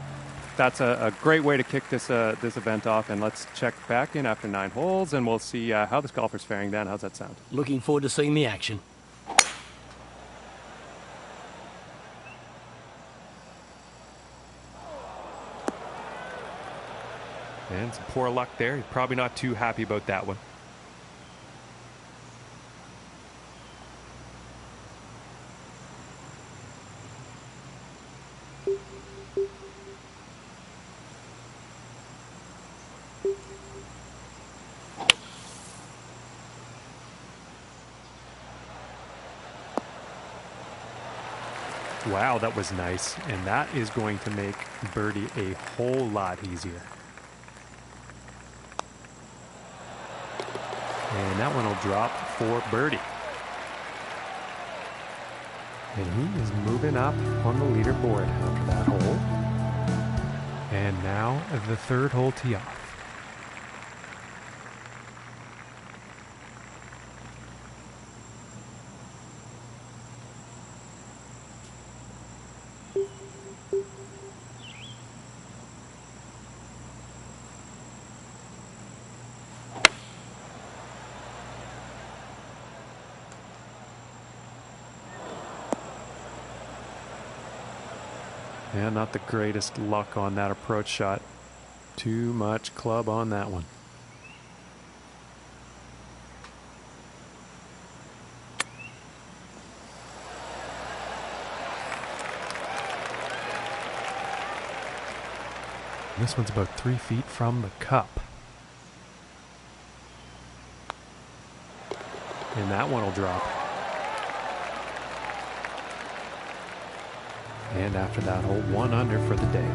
that's a great way to kick this event off. And let's check back in after 9 holes, and we'll see how this golfer's faring then. How's that sound? Looking forward to seeing the action. And some poor luck there. He's probably not too happy about that one. Wow, that was nice. And that is going to make birdie a whole lot easier. And that one will drop for birdie. And he is moving up on the leaderboard after that hole. And now the third hole tee off. Yeah, not the greatest luck on that approach shot. Too much club on that one. This one's about 3 feet from the cup. And that one will drop. And after that hole, 1 under for the day.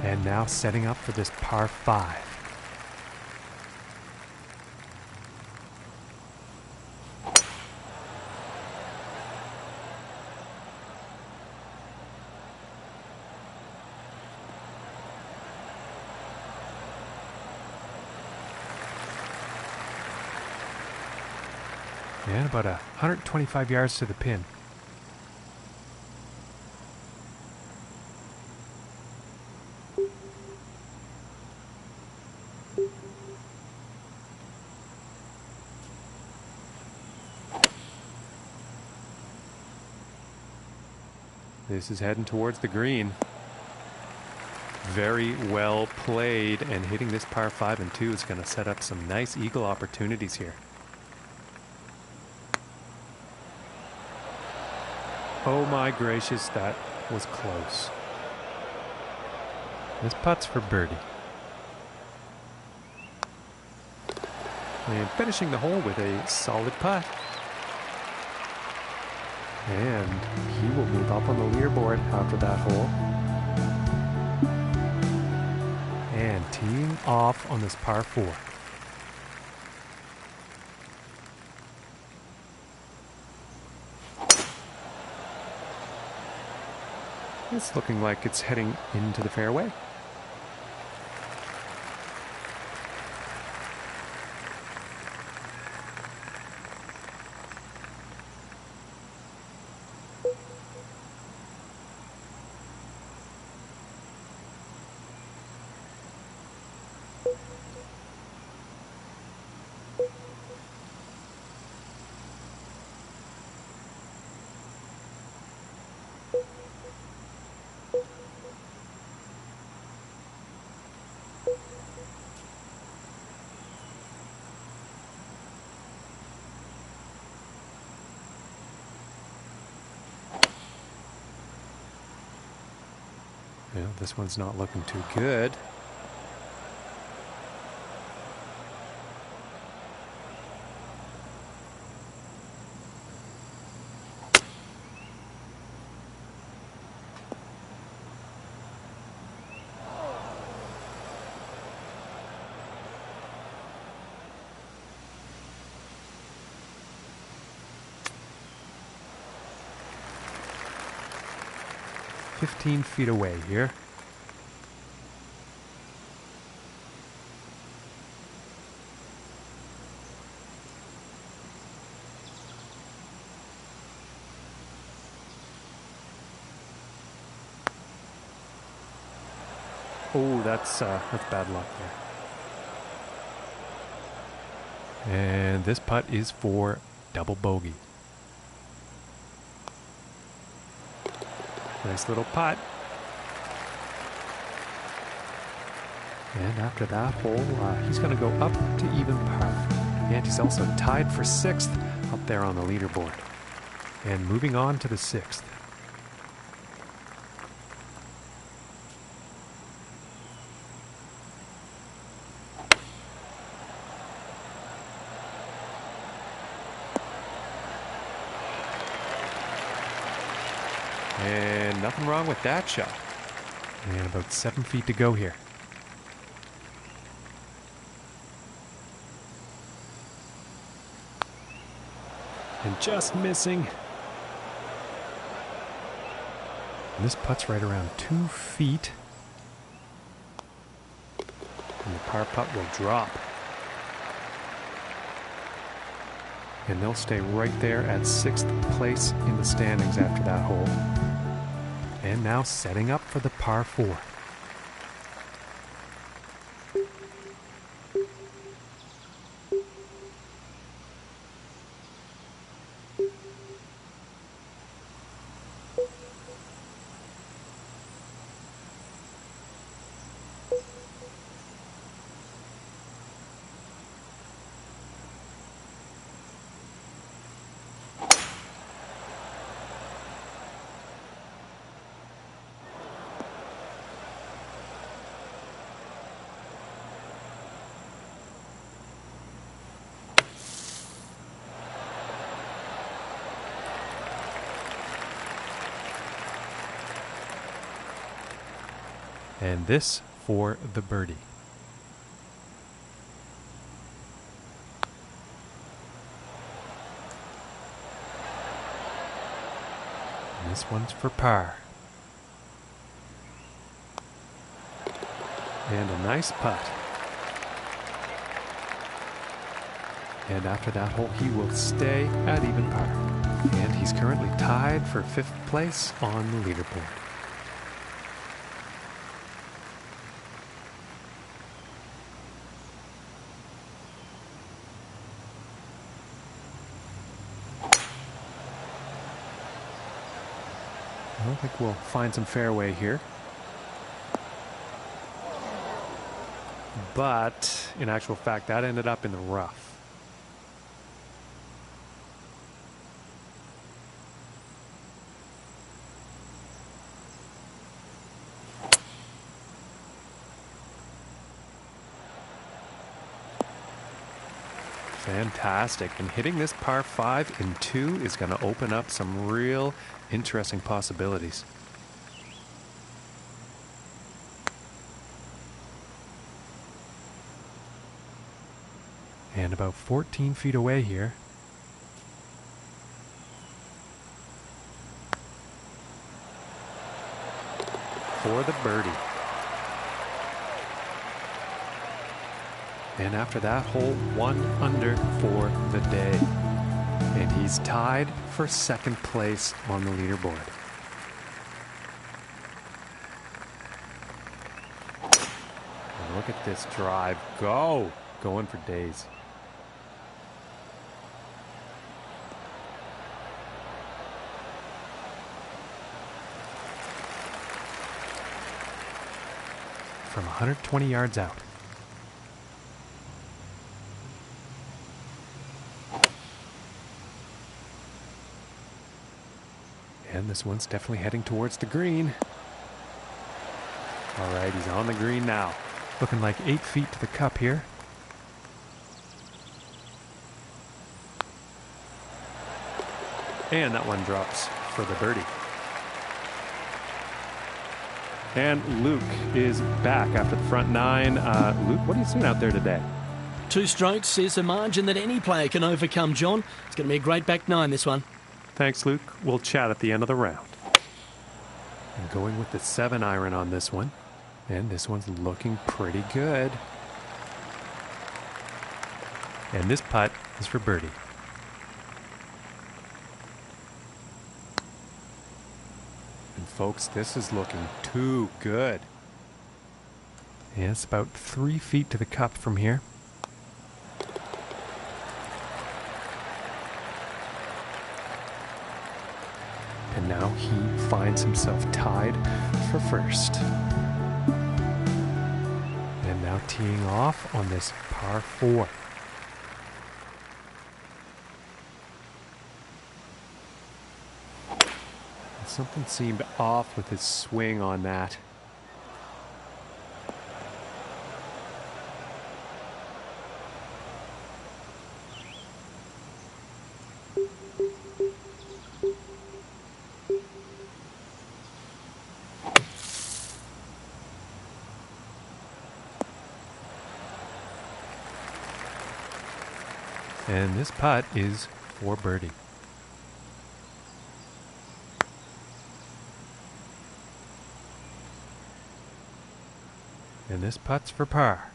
And now setting up for this par 5. And about 125 yards to the pin. This is heading towards the green. Very well played, and hitting this par 5 and 2 is going to set up some nice eagle opportunities here. Oh my gracious, that was close. This putt's for birdie. And finishing the hole with a solid putt. And he will move up on the leaderboard after that hole. And teeing off on this par 4. It's looking like it's heading into the fairway. Yeah, this one's not looking too good. "15 feet away here." Oh, that's bad luck there. And this putt is for double bogey. Nice little putt. And after that hole, he's going to go up to even par. And he's also tied for 6th up there on the leaderboard. And moving on to the 6th. And nothing wrong with that shot. And about 7 feet to go here. And just missing. And this putt's right around 2 feet. And the par putt will drop. And they'll stay right there at 6th place in the standings after that hole. And now setting up for the par 4. And this for the birdie. And this one's for par. And a nice putt. And after that hole, he will stay at even par. And he's currently tied for 5th place on the leaderboard. I think we'll find some fairway here. But in actual fact, that ended up in the rough. Fantastic. And hitting this par 5 in 2 is going to open up some real interesting possibilities. And about 14 feet away here. For the birdie. And after that hole, 1 under for the day. And he's tied for 2nd place on the leaderboard. And look at this drive go. Going for days. From 120 yards out. And this one's definitely heading towards the green. All right, he's on the green now. Looking like 8 feet to the cup here. And that one drops for the birdie. And Luke is back after the front 9. Luke, what are you seeing out there today? 2 strokes is a margin that any player can overcome, John. It's going to be a great back 9, this one. Thanks, Luke. We'll chat at the end of the round. I'm going with the 7 iron on this one. And this one's looking pretty good. And this putt is for birdie. And folks, this is looking too good. Yeah, it's about 3 feet to the cup from here. And now he finds himself tied for 1st. And now teeing off on this par 4. And something seemed off with his swing on that. And this putt is for birdie. And this putt's for par.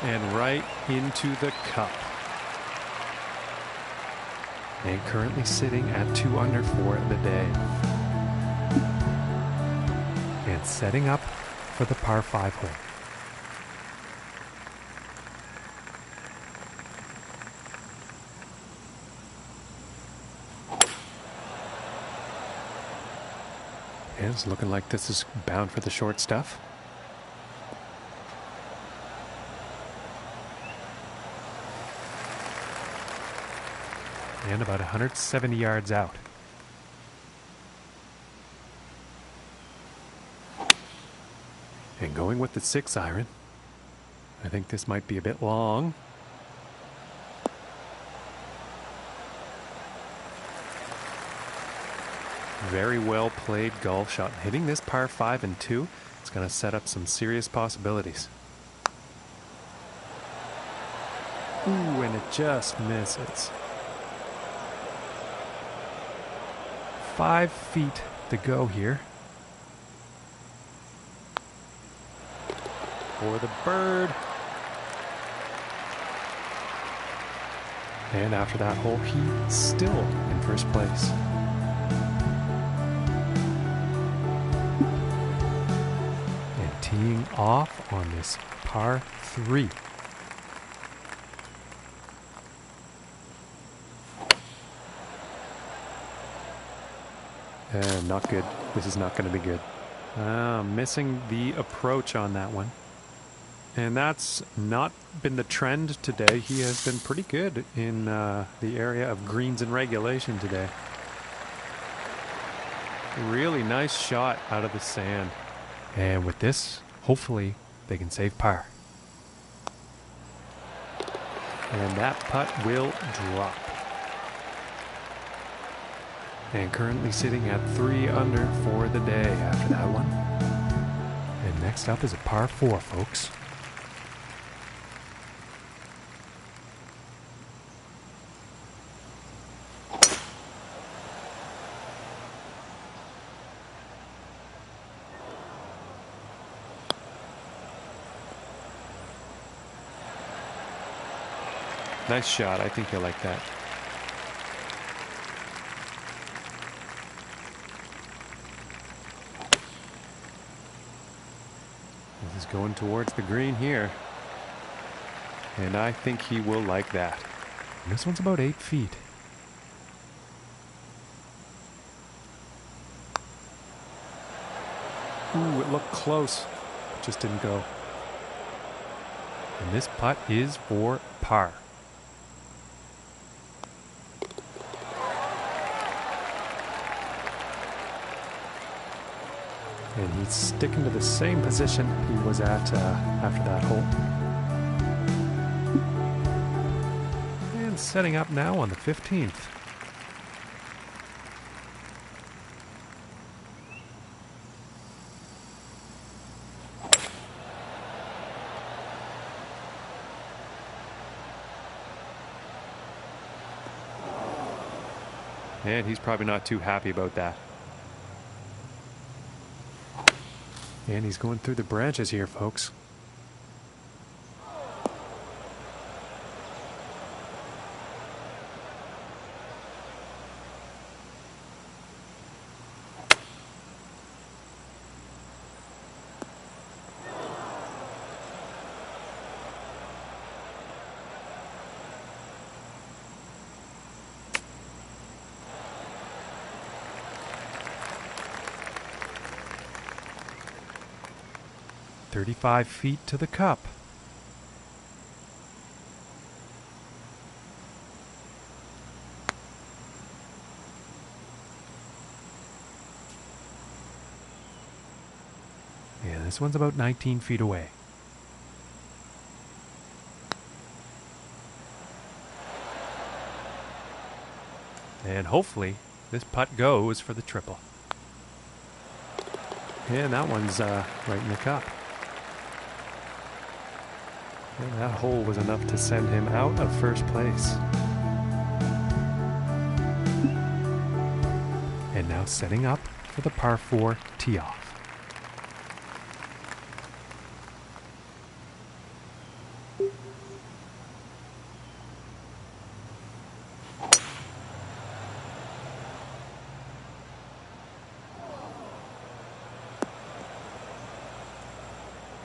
And right into the cup. And currently sitting at 2 under for the day. And setting up for the par 5 hole. And it's looking like this is bound for the short stuff. And about 170 yards out. And going with the 6 iron. I think this might be a bit long. Very well played golf shot. Hitting this par 5 and 2, it's going to set up some serious possibilities. Ooh, and it just misses. 5 feet to go here. For the bird. And after that hole, he's still in first place. And teeing off on this par 3. Not good. This is not going to be good. Missing the approach on that one. And that's not been the trend today. He has been pretty good in the area of greens and regulation today. Really nice shot out of the sand. And with this, hopefully they can save par. And that putt will drop. And currently sitting at 3 under for the day after that one. And next up is a par 4, folks. Nice shot. I think you'll like that. This is going towards the green here. And I think he will like that. And this one's about 8 feet. Ooh, it looked close. Just didn't go. And this putt is for par. And he's sticking to the same position he was at after that hole. And setting up now on the 15th. And he's probably not too happy about that. And he's going through the branches here, folks. "35 feet to the cup." Yeah, this one's about 19 feet away. And hopefully this putt goes for the triple. And that one's right in the cup. And that hole was enough to send him out of first place. And now setting up for the par 4 tee off.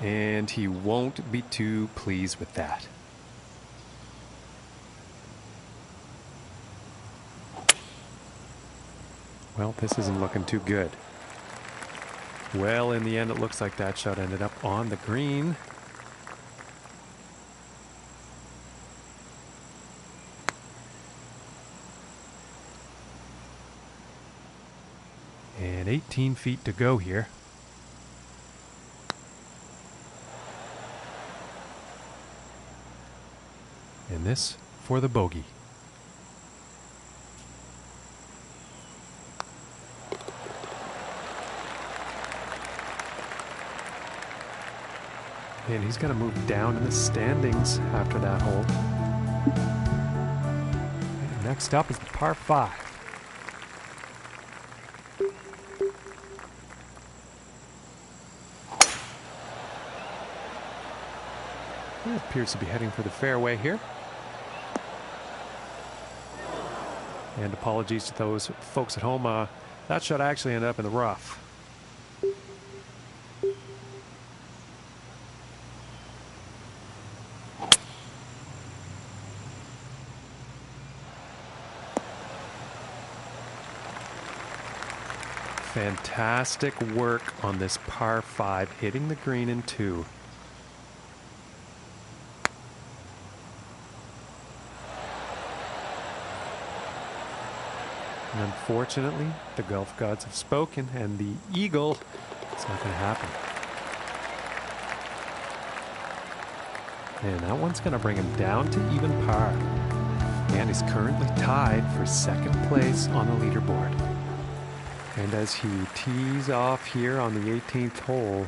And he won't be too pleased with that. Well, this isn't looking too good. Well, in the end, it looks like that shot ended up on the green. And 18 feet to go here. And this for the bogey. And he's going to move down in the standings after that hole. And next up is the par 5. He appears to be heading for the fairway here. And apologies to those folks at home. That shot actually ended up in the rough. Fantastic work on this par 5, hitting the green in 2. And unfortunately, the golf gods have spoken, and the eagle, it's not going to happen. And that one's going to bring him down to even par. And he's currently tied for 2nd place on the leaderboard. And as he tees off here on the 18th hole,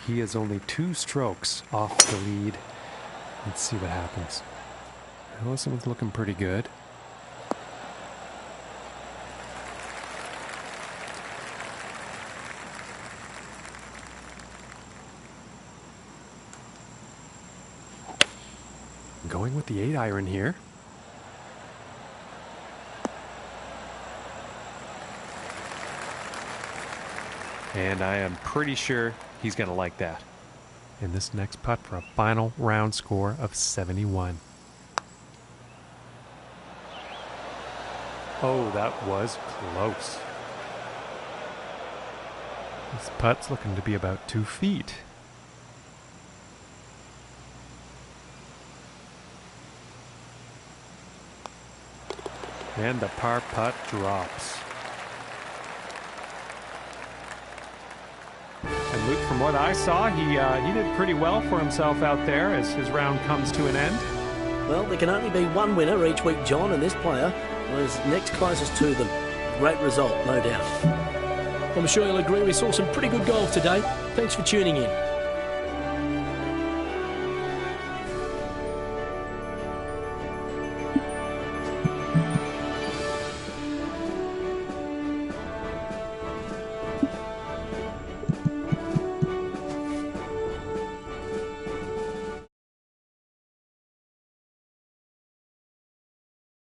he is only 2 strokes off the lead. Let's see what happens. Oh, someone's looking pretty good. Going with the 8-iron here. And I am pretty sure he's going to like that. In this next putt for a final round score of 71. Oh, that was close. This putt's looking to be about 2 feet. And the par putt drops. And Luke, from what I saw, he did pretty well for himself out there as his round comes to an end. Well, there can only be one winner each week, John, and this player was next closest to them. Great result, no doubt. I'm sure you'll agree we saw some pretty good golf today. Thanks for tuning in.